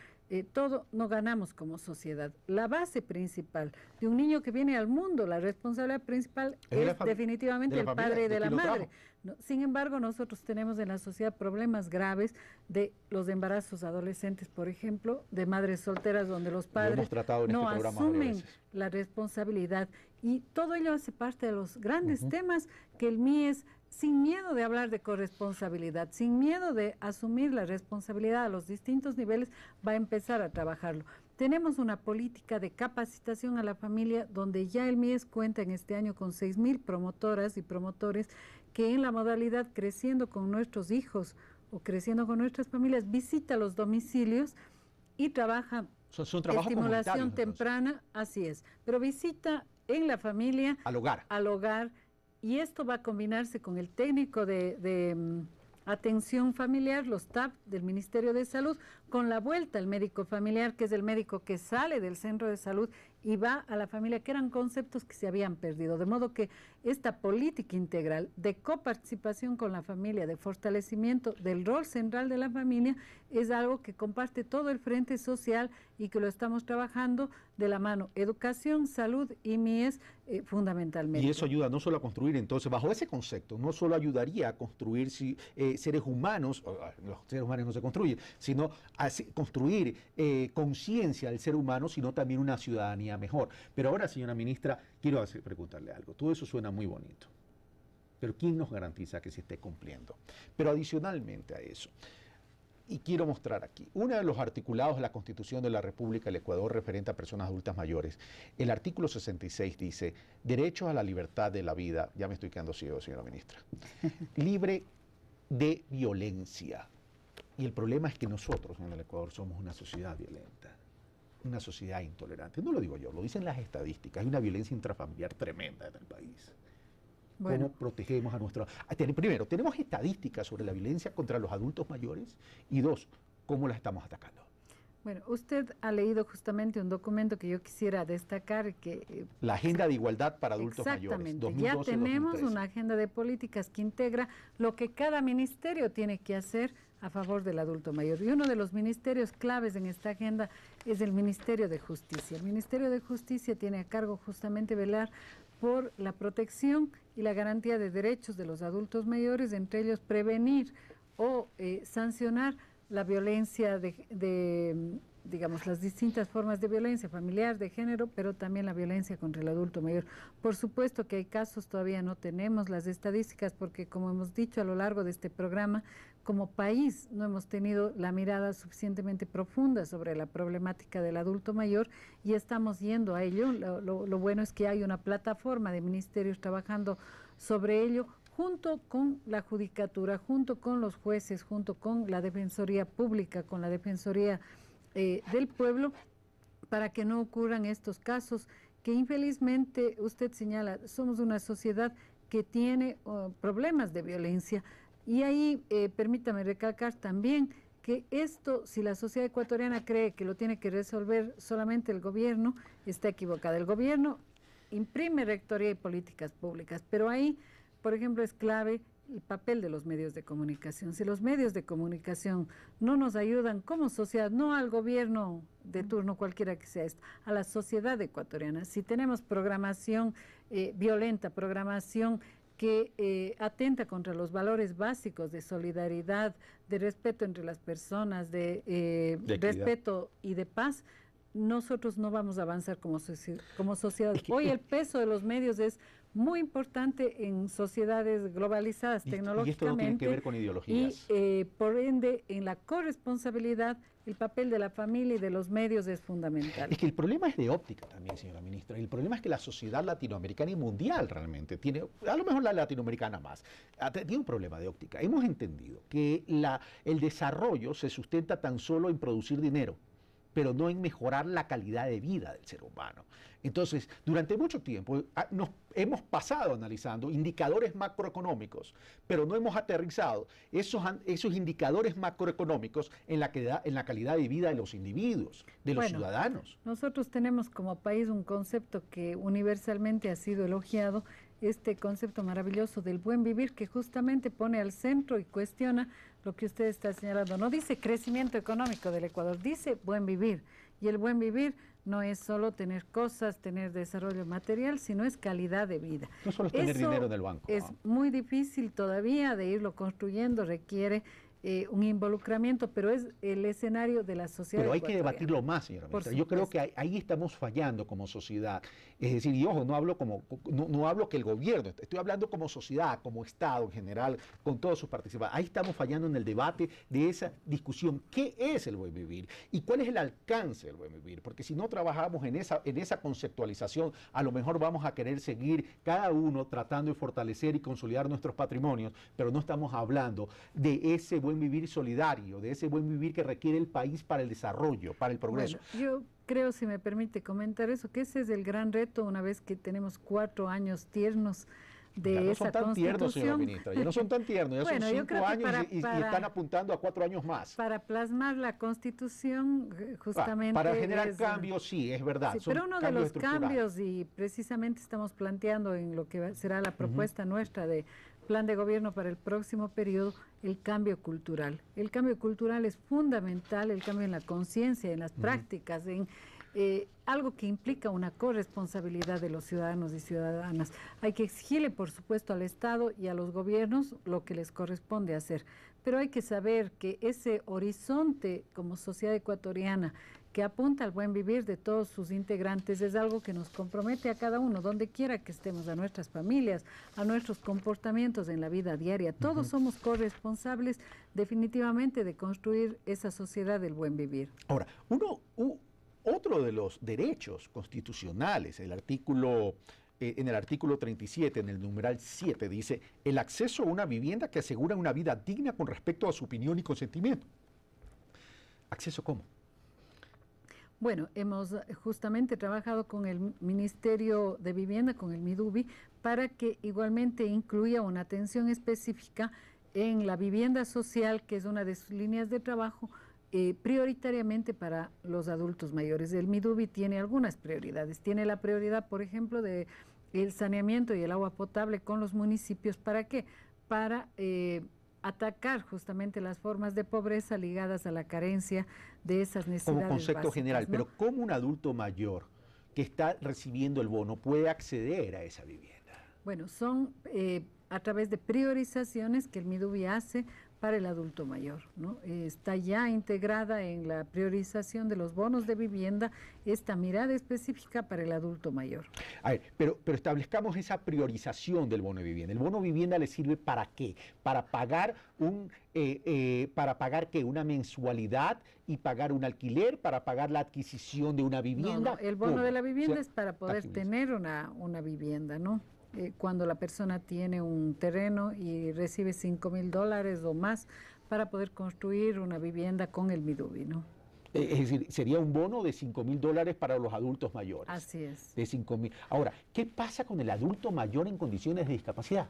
todo, no ganamos como sociedad. La base principal de un niño que viene al mundo, la responsabilidad principal es definitivamente el padre y de la madre. No, sin embargo, nosotros tenemos en la sociedad problemas graves de los embarazos adolescentes, por ejemplo, de madres solteras donde los padres no asumen la responsabilidad. Y todo ello hace parte de los grandes temas que el MIES, sin miedo de hablar de corresponsabilidad, sin miedo de asumir la responsabilidad a los distintos niveles, va a empezar a trabajarlo. Tenemos una política de capacitación a la familia donde ya el MIES cuenta en este año con 6,000 promotoras y promotores que en la modalidad Creciendo con nuestros hijos o Creciendo con nuestras familias visita los domicilios y trabaja son estimulación temprana, así es, pero visita en la familia, al hogar, y esto va a combinarse con el técnico de atención familiar, los TAP del Ministerio de Salud, con la vuelta al médico familiar, que es el médico que sale del centro de salud y va a la familia, que eran conceptos que se habían perdido. De modo que esta política integral de coparticipación con la familia, de fortalecimiento del rol central de la familia, es algo que comparte todo el frente social y que lo estamos trabajando de la mano educación, salud y MIES fundamentalmente. Y eso ayuda no solo a construir, entonces, bajo ese concepto, no solo ayudaría a construir seres humanos, los seres humanos no se construyen, sino a construir conciencia del ser humano, sino también una ciudadanía mejor. Pero ahora, señora ministra, quiero preguntarle algo. Todo eso suena muy bonito, pero ¿quién nos garantiza que se esté cumpliendo? Pero adicionalmente a eso, y quiero mostrar aquí, uno de los articulados de la Constitución de la República del Ecuador referente a personas adultas mayores, el artículo 66 dice, derechos a la libertad de la vida, ya me estoy quedando ciego, señora ministra, libre de violencia. Y el problema es que nosotros en el Ecuador somos una sociedad violenta, una sociedad intolerante. No lo digo yo, lo dicen las estadísticas, hay una violencia intrafamiliar tremenda en el país. ¿Cómo protegemos a nuestros... Primero, tenemos estadísticas sobre la violencia contra los adultos mayores y dos, ¿cómo las estamos atacando? Bueno, usted ha leído justamente un documento que yo quisiera destacar que... La Agenda de Igualdad para Adultos Mayores, 2012-2013. Ya tenemos una agenda de políticas que integra lo que cada ministerio tiene que hacer a favor del adulto mayor. Y uno de los ministerios claves en esta agenda es el Ministerio de Justicia. El Ministerio de Justicia tiene a cargo justamente velar por la protección y la garantía de derechos de los adultos mayores, entre ellos prevenir o sancionar la violencia digamos, las distintas formas de violencia familiar, de género, pero también la violencia contra el adulto mayor. Por supuesto que hay casos, todavía no tenemos las estadísticas, porque como hemos dicho a lo largo de este programa, como país no hemos tenido la mirada suficientemente profunda sobre la problemática del adulto mayor y estamos yendo a ello. Lo bueno es que hay una plataforma de ministerios trabajando sobre ello, junto con la judicatura, junto con los jueces, junto con la Defensoría Pública, con la Defensoría del Pueblo, para que no ocurran estos casos que infelizmente, usted señala, somos una sociedad que tiene problemas de violencia. Y ahí, permítame recalcar también que esto, si la sociedad ecuatoriana cree que lo tiene que resolver solamente el gobierno, está equivocada. El gobierno imprime rectoría y políticas públicas, pero ahí, por ejemplo, es clave el papel de los medios de comunicación. Si los medios de comunicación no nos ayudan como sociedad, no al gobierno de turno, cualquiera que sea esto, a la sociedad ecuatoriana, si tenemos programación violenta, programación que atenta contra los valores básicos de solidaridad, de respeto entre las personas, de respeto y de paz, nosotros no vamos a avanzar como sociedad. Hoy el peso de los medios es muy importante en sociedades globalizadas tecnológicamente. Y esto no tiene que ver con ideologías. Y por ende, en la corresponsabilidad, el papel de la familia y de los medios es fundamental. Es que el problema es de óptica también, señora ministra. El problema es que la sociedad latinoamericana y mundial realmente tiene, a lo mejor la latinoamericana más, tiene un problema de óptica. Hemos entendido que el desarrollo se sustenta tan solo en producir dinero, pero no en mejorar la calidad de vida del ser humano. Entonces, durante mucho tiempo nos hemos pasado analizando indicadores macroeconómicos, pero no hemos aterrizado esos indicadores macroeconómicos en la calidad de vida de los individuos, de los ciudadanos. Nosotros tenemos como país un concepto que universalmente ha sido elogiado, este concepto maravilloso del buen vivir, que justamente pone al centro y cuestiona lo que usted está señalando. No dice crecimiento económico del Ecuador, dice buen vivir. Y el buen vivir no es solo tener cosas, tener desarrollo material, sino es calidad de vida. No solo es tener dinero en el banco. Es muy difícil todavía de irlo construyendo, requiere un involucramiento, pero es el escenario de la sociedad. Pero hay que debatirlo más, señora ministra. Yo creo que ahí estamos fallando como sociedad. Es decir, y ojo, no hablo que el gobierno, estoy hablando como sociedad, como Estado en general, con todos sus participantes. Ahí estamos fallando en el debate de esa discusión. ¿Qué es el buen vivir? ¿Y cuál es el alcance del buen vivir? Porque si no trabajamos en esa conceptualización, a lo mejor vamos a querer seguir cada uno tratando de fortalecer y consolidar nuestros patrimonios, pero no estamos hablando de ese buen vivir solidario, de ese buen vivir que requiere el país para el desarrollo, para el progreso. Bueno, yo creo, si me permite comentar eso, que ese es el gran reto una vez que tenemos 4 años tiernos de esa Constitución. Ya no son tan tiernos, señora ministra, ya no son tan tiernos, ya son 5 años y están apuntando a 4 años más. Para plasmar la Constitución, justamente... Para generar cambios, sí, es verdad. Sí, pero uno de los cambios, y precisamente estamos planteando en lo que será la propuesta nuestra de plan de gobierno para el próximo periodo, el cambio cultural. El cambio cultural es fundamental, el cambio en la conciencia, en las prácticas, en algo que implica una corresponsabilidad de los ciudadanos y ciudadanas. Hay que exigirle, por supuesto, al Estado y a los gobiernos lo que les corresponde hacer, pero hay que saber que ese horizonte como sociedad ecuatoriana que apunta al buen vivir de todos sus integrantes es algo que nos compromete a cada uno, donde quiera que estemos, a nuestras familias, a nuestros comportamientos en la vida diaria. Todos somos corresponsables definitivamente de construir esa sociedad del buen vivir. Ahora, otro de los derechos constitucionales, en el artículo 37, en el numeral 7, dice: el acceso a una vivienda que asegura una vida digna con respecto a su opinión y consentimiento. ¿Acceso cómo? Bueno, hemos justamente trabajado con el Ministerio de Vivienda, con el MIDUBI, para que igualmente incluya una atención específica en la vivienda social, que es una de sus líneas de trabajo, prioritariamente para los adultos mayores. El MIDUBI tiene algunas prioridades. Tiene la prioridad, por ejemplo, de el saneamiento y el agua potable con los municipios. ¿Para qué? Para atacar justamente las formas de pobreza ligadas a la carencia de esas necesidades como concepto básicas, general, ¿no? pero ¿cómo un adulto mayor que está recibiendo el bono puede acceder a esa vivienda? Bueno, son a través de priorizaciones que el MIDUBI hace para el adulto mayor, ¿no? Está ya integrada en la priorización de los bonos de vivienda esta mirada específica para el adulto mayor. A ver, pero establezcamos esa priorización del bono de vivienda. ¿El bono de vivienda le sirve para qué? Para pagar ¿qué? Una mensualidad y pagar un alquiler, para pagar la adquisición de una vivienda. No, el bono de la vivienda, o sea, es para poder tener una vivienda, ¿no? Cuando la persona tiene un terreno y recibe $5,000 o más para poder construir una vivienda con el MIDUBI, ¿no? Es decir, sería un bono de $5,000 para los adultos mayores. Así es. De 5,000. Ahora, ¿qué pasa con el adulto mayor en condiciones de discapacidad?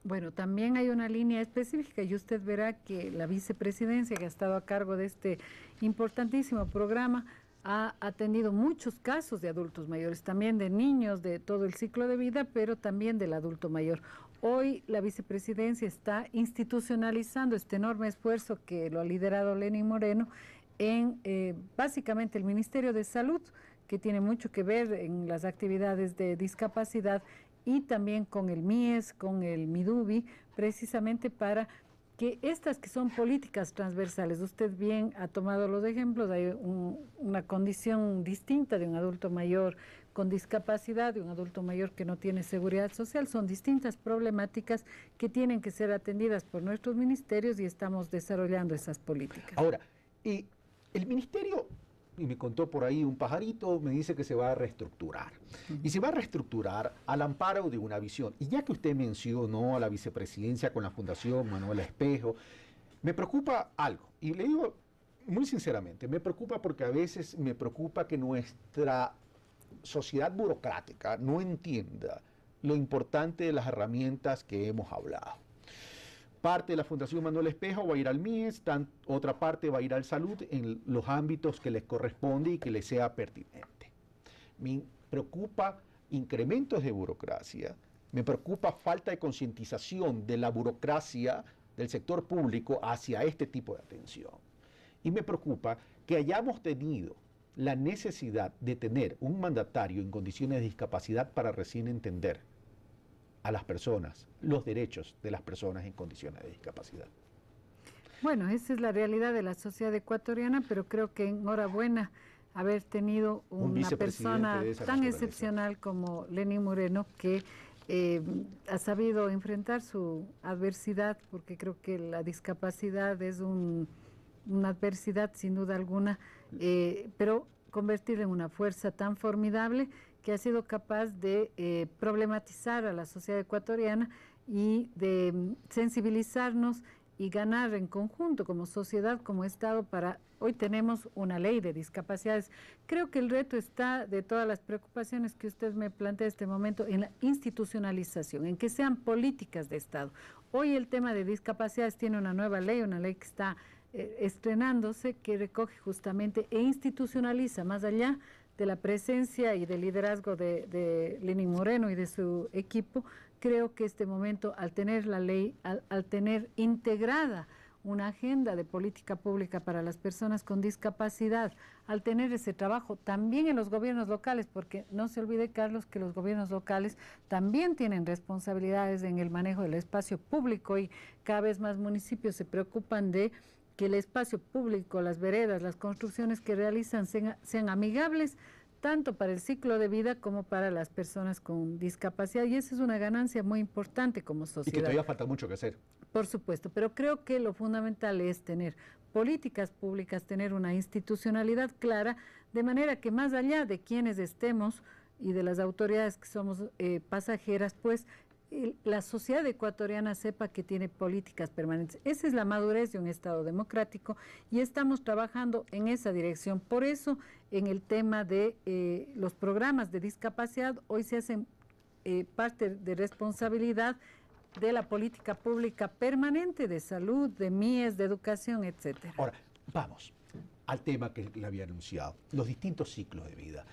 Bueno, también hay una línea específica y usted verá que la vicepresidencia, que ha estado a cargo de este importantísimo programa, ha atendido muchos casos de adultos mayores, también de niños de todo el ciclo de vida, pero también del adulto mayor. Hoy la vicepresidencia está institucionalizando este enorme esfuerzo que lo ha liderado Lenín Moreno en básicamente el Ministerio de Salud, que tiene mucho que ver en las actividades de discapacidad, y también con el MIES, con el MIDUBI, precisamente para que estas que son políticas transversales, usted bien ha tomado los ejemplos, hay una condición distinta de un adulto mayor con discapacidad, de un adulto mayor que no tiene seguridad social, son distintas problemáticas que tienen que ser atendidas por nuestros ministerios y estamos desarrollando esas políticas. Ahora, el ministerio, y me contó por ahí un pajarito, me dice que se va a reestructurar. Y se va a reestructurar al amparo de una visión. Y ya que usted mencionó a la vicepresidencia con la Fundación Manuel Espejo, me preocupa algo. Y le digo muy sinceramente, me preocupa porque a veces me preocupa que nuestra sociedad burocrática no entienda lo importante de las herramientas que hemos hablado. Parte de la Fundación Manuel Espejo va a ir al MIES, otra parte va a ir al Salud en los ámbitos que les corresponde y que les sea pertinente. Me preocupa incrementos de burocracia, me preocupa falta de concientización de la burocracia del sector público hacia este tipo de atención. Y me preocupa que hayamos tenido la necesidad de tener un mandatario en condiciones de discapacidad para recién entender a las personas, los derechos de las personas en condiciones de discapacidad. Bueno, esa es la realidad de la sociedad ecuatoriana, pero creo que enhorabuena haber tenido una persona tan excepcional como Lenín Moreno, que ha sabido enfrentar su adversidad, porque creo que la discapacidad es una adversidad sin duda alguna, pero convertirla en una fuerza tan formidable que ha sido capaz de problematizar a la sociedad ecuatoriana y de sensibilizarnos y ganar en conjunto como sociedad, como Estado, para hoy tenemos una ley de discapacidades. Creo que el reto está, de todas las preocupaciones que usted me plantea en este momento, en la institucionalización, en que sean políticas de Estado. Hoy el tema de discapacidades tiene una nueva ley, una ley que está estrenándose, que recoge justamente e institucionaliza más allá de la presencia y del liderazgo de Lenín Moreno y de su equipo. Creo que este momento, al tener la ley, al tener integrada una agenda de política pública para las personas con discapacidad, al tener ese trabajo también en los gobiernos locales, porque no se olvide, Carlos, que los gobiernos locales también tienen responsabilidades en el manejo del espacio público y cada vez más municipios se preocupan de que el espacio público, las veredas, las construcciones que realizan sean amigables tanto para el ciclo de vida como para las personas con discapacidad, y esa es una ganancia muy importante como sociedad. Y que todavía falta mucho que hacer. Por supuesto, pero creo que lo fundamental es tener políticas públicas, tener una institucionalidad clara, de manera que más allá de quienes estemos y de las autoridades que somos pasajeras, pues la sociedad ecuatoriana sepa que tiene políticas permanentes. Esa es la madurez de un Estado democrático y estamos trabajando en esa dirección. Por eso, en el tema de los programas de discapacidad, hoy se hacen parte de responsabilidad de la política pública permanente de salud, de MIES, de educación, etcétera. Ahora, vamos al tema que le había anunciado, los distintos ciclos de vida.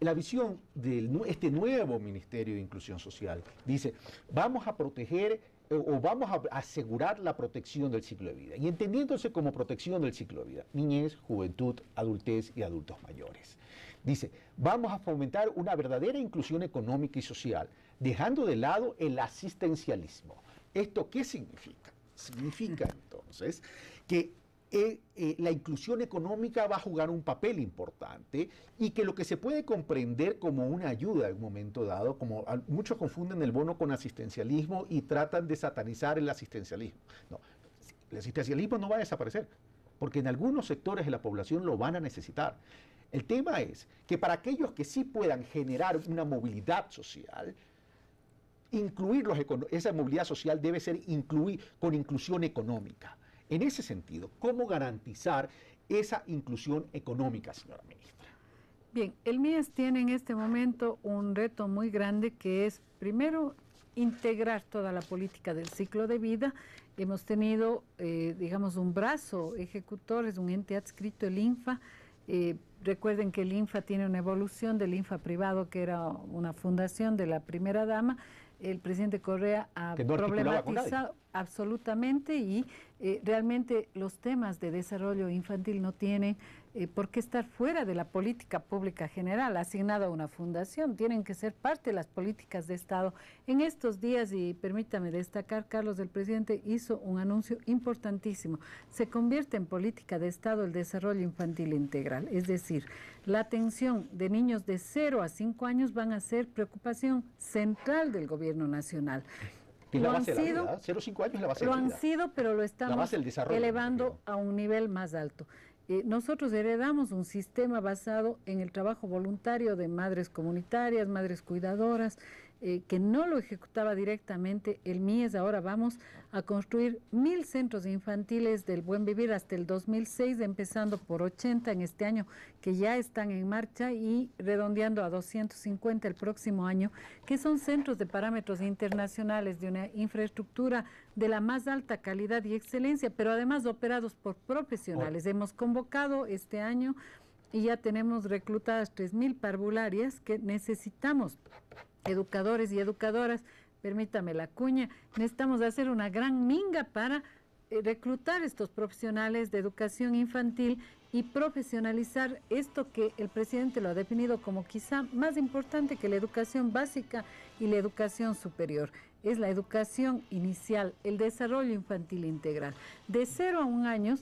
La visión de este nuevo Ministerio de Inclusión Social dice, vamos a proteger o vamos a asegurar la protección del ciclo de vida. Y entendiéndose como protección del ciclo de vida, niñez, juventud, adultez y adultos mayores. Dice, vamos a fomentar una verdadera inclusión económica y social, dejando de lado el asistencialismo. ¿Esto qué significa? Significa entonces que la inclusión económica va a jugar un papel importante y que lo que se puede comprender como una ayuda en un momento dado, como muchos confunden el bono con asistencialismo y tratan de satanizar el asistencialismo. No, el asistencialismo no va a desaparecer, porque en algunos sectores de la población lo van a necesitar. El tema es que para aquellos que sí puedan generar una movilidad social, esa movilidad social debe ser con inclusión económica. En ese sentido, ¿cómo garantizar esa inclusión económica, señora ministra? Bien, el MIES tiene en este momento un reto muy grande que es, primero, integrar toda la política del ciclo de vida. Hemos tenido, digamos, un brazo ejecutor, es un ente adscrito, el INFA. Recuerden que el INFA tiene una evolución del INFA privado, que era una fundación de la primera dama. El presidente Correa ha problematizado absolutamente y realmente los temas de desarrollo infantil no tienen por qué estar fuera de la política pública general asignada a una fundación, tienen que ser parte de las políticas de Estado. En estos días, y permítame destacar, Carlos, el presidente hizo un anuncio importantísimo, se convierte en política de Estado el desarrollo infantil integral, es decir, la atención de niños de 0 a 5 años van a ser preocupación central del gobierno nacional. Es la base de la vida, 0 a 5 años es la base de la vida. Lo han sido, pero lo estamos elevando a un nivel más alto. Nosotros heredamos un sistema basado en el trabajo voluntario de madres comunitarias, madres cuidadoras, que no lo ejecutaba directamente el MIES. Ahora vamos a construir 1000 centros infantiles del buen vivir hasta el 2006, empezando por 80 en este año, que ya están en marcha, y redondeando a 250 el próximo año, que son centros de parámetros internacionales, de una infraestructura de la más alta calidad y excelencia, pero además operados por profesionales. Hemos convocado este año y ya tenemos reclutadas 3000 parvularias que necesitamos. Educadores y educadoras, permítame la cuña, necesitamos hacer una gran minga para reclutar estos profesionales de educación infantil y profesionalizar esto que el presidente lo ha definido como quizá más importante que la educación básica y la educación superior. Es la educación inicial, el desarrollo infantil integral. De 0 a 1 año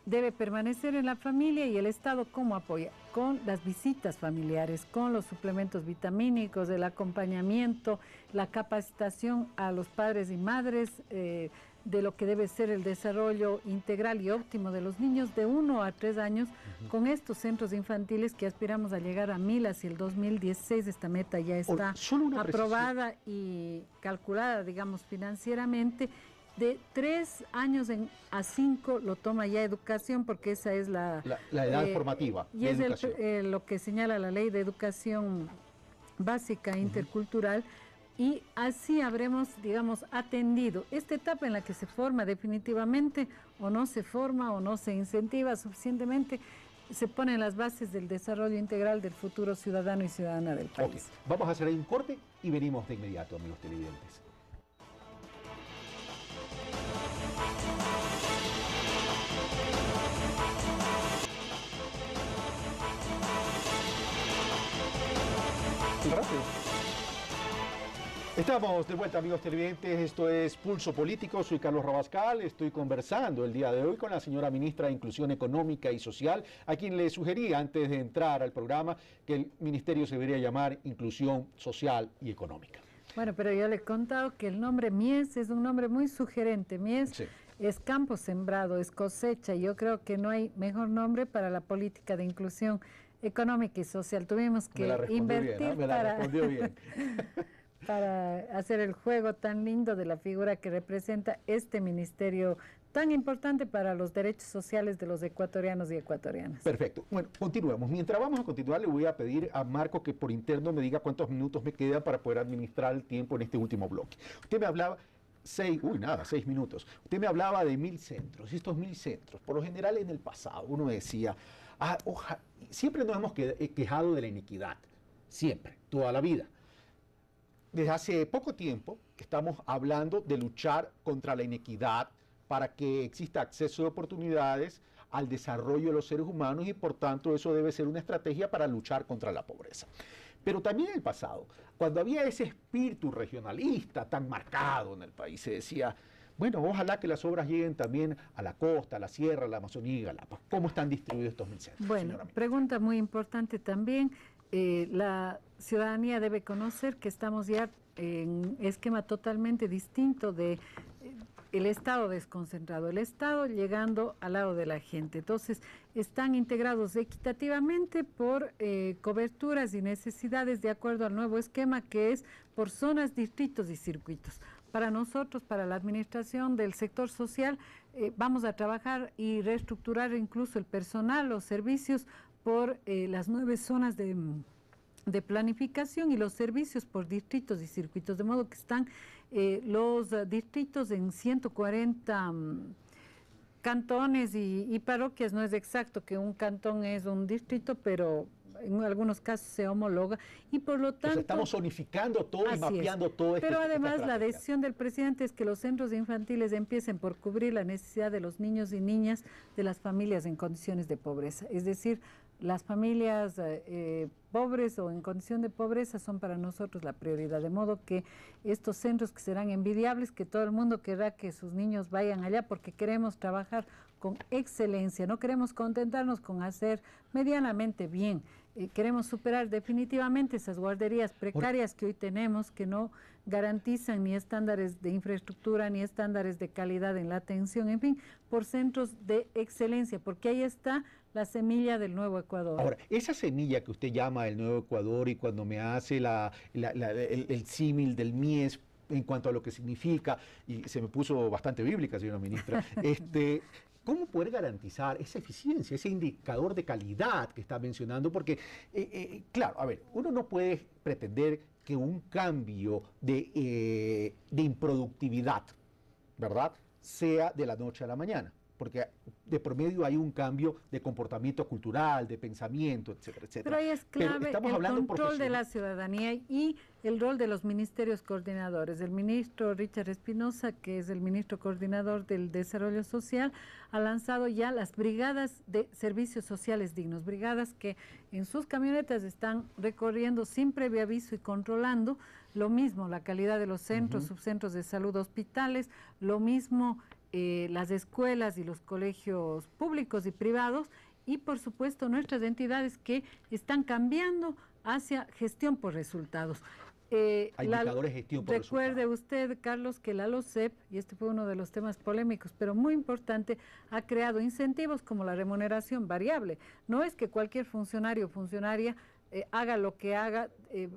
debe permanecer en la familia y el Estado ¿cómo apoya? Con las visitas familiares, con los suplementos vitamínicos, el acompañamiento, la capacitación a los padres y madres de lo que debe ser el desarrollo integral y óptimo de los niños de 1 a 3 años, con estos centros infantiles que aspiramos a llegar a 1000 hacia el 2016. Esta meta ya está aprobada y calculada, digamos, financieramente. De 3 años a 5 lo toma ya educación, porque esa es la edad formativa. Y es lo que señala la ley de educación básica intercultural, y así habremos, digamos, atendido esta etapa en la que se forma definitivamente, o no se forma, o no se incentiva suficientemente, se ponen las bases del desarrollo integral del futuro ciudadano y ciudadana del país. Okay. Vamos a hacer un corte y venimos de inmediato, amigos televidentes. Rápido. Estamos de vuelta, amigos televidentes. Esto es Pulso Político. Soy Carlos Rabascal. Estoy conversando el día de hoy con la señora ministra de Inclusión Económica y Social, a quien le sugerí antes de entrar al programa que el ministerio se debería llamar Inclusión Social y Económica. Bueno, pero yo le he contado que el nombre MIES es un nombre muy sugerente. MIES es campo sembrado, es cosecha, y yo creo que no hay mejor nombre para la política de inclusión económica y social. Tuvimos que invertir para hacer el juego tan lindo de la figura que representa este ministerio tan importante para los derechos sociales de los ecuatorianos y ecuatorianas. Perfecto. Bueno, continuemos. Mientras vamos a continuar, le voy a pedir a Marco que por interno me diga cuántos minutos me quedan para poder administrar el tiempo en este último bloque. Usted me hablaba... 6 minutos. Usted me hablaba de 1000 centros. Estos 1000 centros, por lo general en el pasado, uno decía, siempre nos hemos quejado de la inequidad. Siempre, toda la vida. Desde hace poco tiempo estamos hablando de luchar contra la inequidad para que exista acceso de oportunidades al desarrollo de los seres humanos y por tanto eso debe ser una estrategia para luchar contra la pobreza. Pero también en el pasado, cuando había ese espíritu regionalista tan marcado en el país, se decía, bueno, ojalá que las obras lleguen también a la costa, a la sierra, a la Amazonía y Galápagos. ¿Cómo están distribuidos estos 1000 centros? Bueno, pregunta muy importante también. La ciudadanía debe conocer que estamos ya en un esquema totalmente distinto de el Estado desconcentrado, el Estado llegando al lado de la gente. Entonces, están integrados equitativamente por coberturas y necesidades de acuerdo al nuevo esquema que es por zonas, distritos y circuitos. Para nosotros, para la administración del sector social, vamos a trabajar y reestructurar incluso el personal, los servicios por las 9 zonas de planificación y los servicios por distritos y circuitos, de modo que están los distritos en 140 cantones y parroquias. No es exacto que un cantón es un distrito, pero en algunos casos se homologa y por lo tanto... Entonces estamos unificando todo y mapeando todo esto. Pero además la decisión del presidente es que los centros infantiles empiecen por cubrir la necesidad de los niños y niñas de las familias en condiciones de pobreza. Es decir, las familias pobres o en condición de pobreza son para nosotros la prioridad, de modo que estos centros que serán envidiables, que todo el mundo querrá que sus niños vayan allá porque queremos trabajar con excelencia, no queremos contentarnos con hacer medianamente bien, queremos superar definitivamente esas guarderías precarias que hoy tenemos, que no garantizan ni estándares de infraestructura, ni estándares de calidad en la atención, en fin, por centros de excelencia, porque ahí está la semilla del nuevo Ecuador. Ahora, esa semilla que usted llama el nuevo Ecuador y cuando me hace el símil del MIES en cuanto a lo que significa, y se me puso bastante bíblica, señora ministra, ¿cómo poder garantizar esa eficiencia, ese indicador de calidad que está mencionando? Porque, claro, a ver, uno no puede pretender que un cambio de improductividad, ¿verdad?, sea de la noche a la mañana, porque de promedio hay un cambio de comportamiento cultural, de pensamiento, etcétera, etcétera. Pero ahí es clave el control de la ciudadanía y el rol de los ministerios coordinadores. El ministro Richard Espinosa, que es el ministro coordinador del Desarrollo Social, ha lanzado ya las brigadas de servicios sociales dignos, brigadas que en sus camionetas están recorriendo sin previo aviso y controlando lo mismo, la calidad de los centros, subcentros de salud, hospitales, lo mismo las escuelas y los colegios públicos y privados y por supuesto nuestras entidades que están cambiando hacia gestión por resultados. Hay indicadores de gestión por resultados. Recuerde usted, Carlos, que la LOCEP, y este fue uno de los temas polémicos, pero muy importante, ha creado incentivos como la remuneración variable. No es que cualquier funcionario o funcionaria haga lo que haga,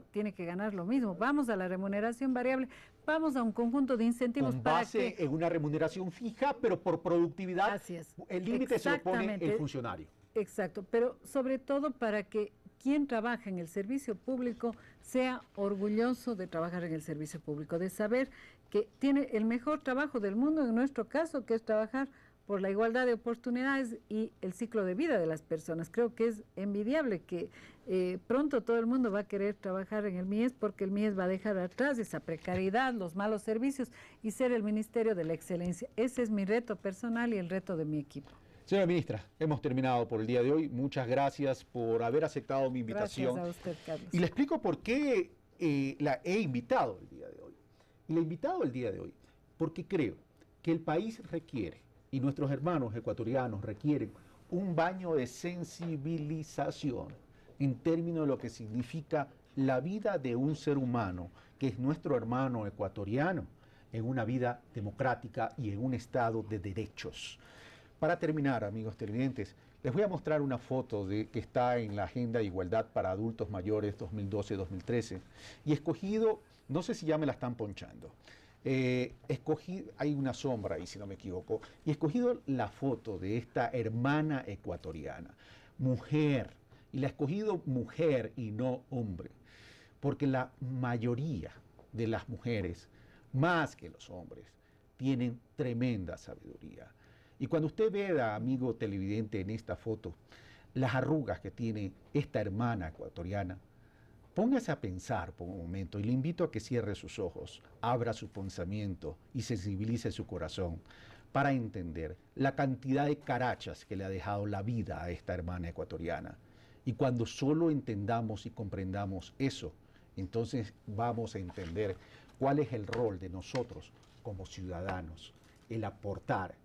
tiene que ganar lo mismo. Vamos a la remuneración variable, vamos a un conjunto de incentivos con base en una remuneración fija, pero por productividad. Así es. El límite se lo pone el funcionario. Exacto, pero sobre todo para que quien trabaja en el servicio público sea orgulloso de trabajar en el servicio público, de saber que tiene el mejor trabajo del mundo, en nuestro caso, que es trabajar por la igualdad de oportunidades y el ciclo de vida de las personas. Creo que es envidiable que pronto todo el mundo va a querer trabajar en el MIES porque el MIES va a dejar atrás esa precariedad, los malos servicios y ser el Ministerio de la Excelencia. Ese es mi reto personal y el reto de mi equipo. Señora ministra, hemos terminado por el día de hoy. Muchas gracias por haber aceptado mi invitación. Gracias a usted, Carlos. Y le explico por qué la he invitado el día de hoy. Y la he invitado el día de hoy porque creo que el país requiere, y nuestros hermanos ecuatorianos requieren, un baño de sensibilización en términos de lo que significa la vida de un ser humano, que es nuestro hermano ecuatoriano, en una vida democrática y en un estado de derechos. Para terminar, amigos televidentes, les voy a mostrar una foto que está en la Agenda de Igualdad para Adultos Mayores 2012-2013 y he escogido No sé si ya me la están ponchando. Hay una sombra ahí, si no me equivoco, y he escogido la foto de esta hermana ecuatoriana, mujer, y la he escogido mujer y no hombre, porque la mayoría de las mujeres, más que los hombres, tienen tremenda sabiduría. Y cuando usted vea, amigo televidente, en esta foto, las arrugas que tiene esta hermana ecuatoriana, póngase a pensar por un momento y le invito a que cierre sus ojos, abra su pensamiento y sensibilice su corazón para entender la cantidad de carachas que le ha dejado la vida a esta hermana ecuatoriana. Y cuando solo entendamos y comprendamos eso, entonces vamos a entender cuál es el rol de nosotros como ciudadanos, el aportar.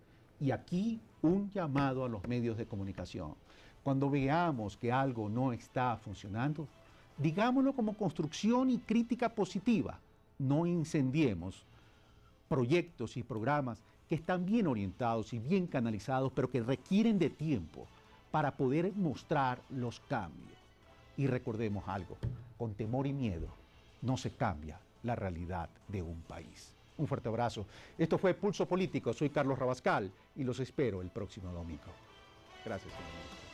Y aquí un llamado a los medios de comunicación. Cuando veamos que algo no está funcionando, digámoslo como construcción y crítica positiva. No incendiemos proyectos y programas que están bien orientados y bien canalizados, pero que requieren de tiempo para poder mostrar los cambios. Y recordemos algo, con temor y miedo no se cambia la realidad de un país. Un fuerte abrazo. Esto fue Pulso Político. Soy Carlos Rabascal y los espero el próximo domingo. Gracias, señor.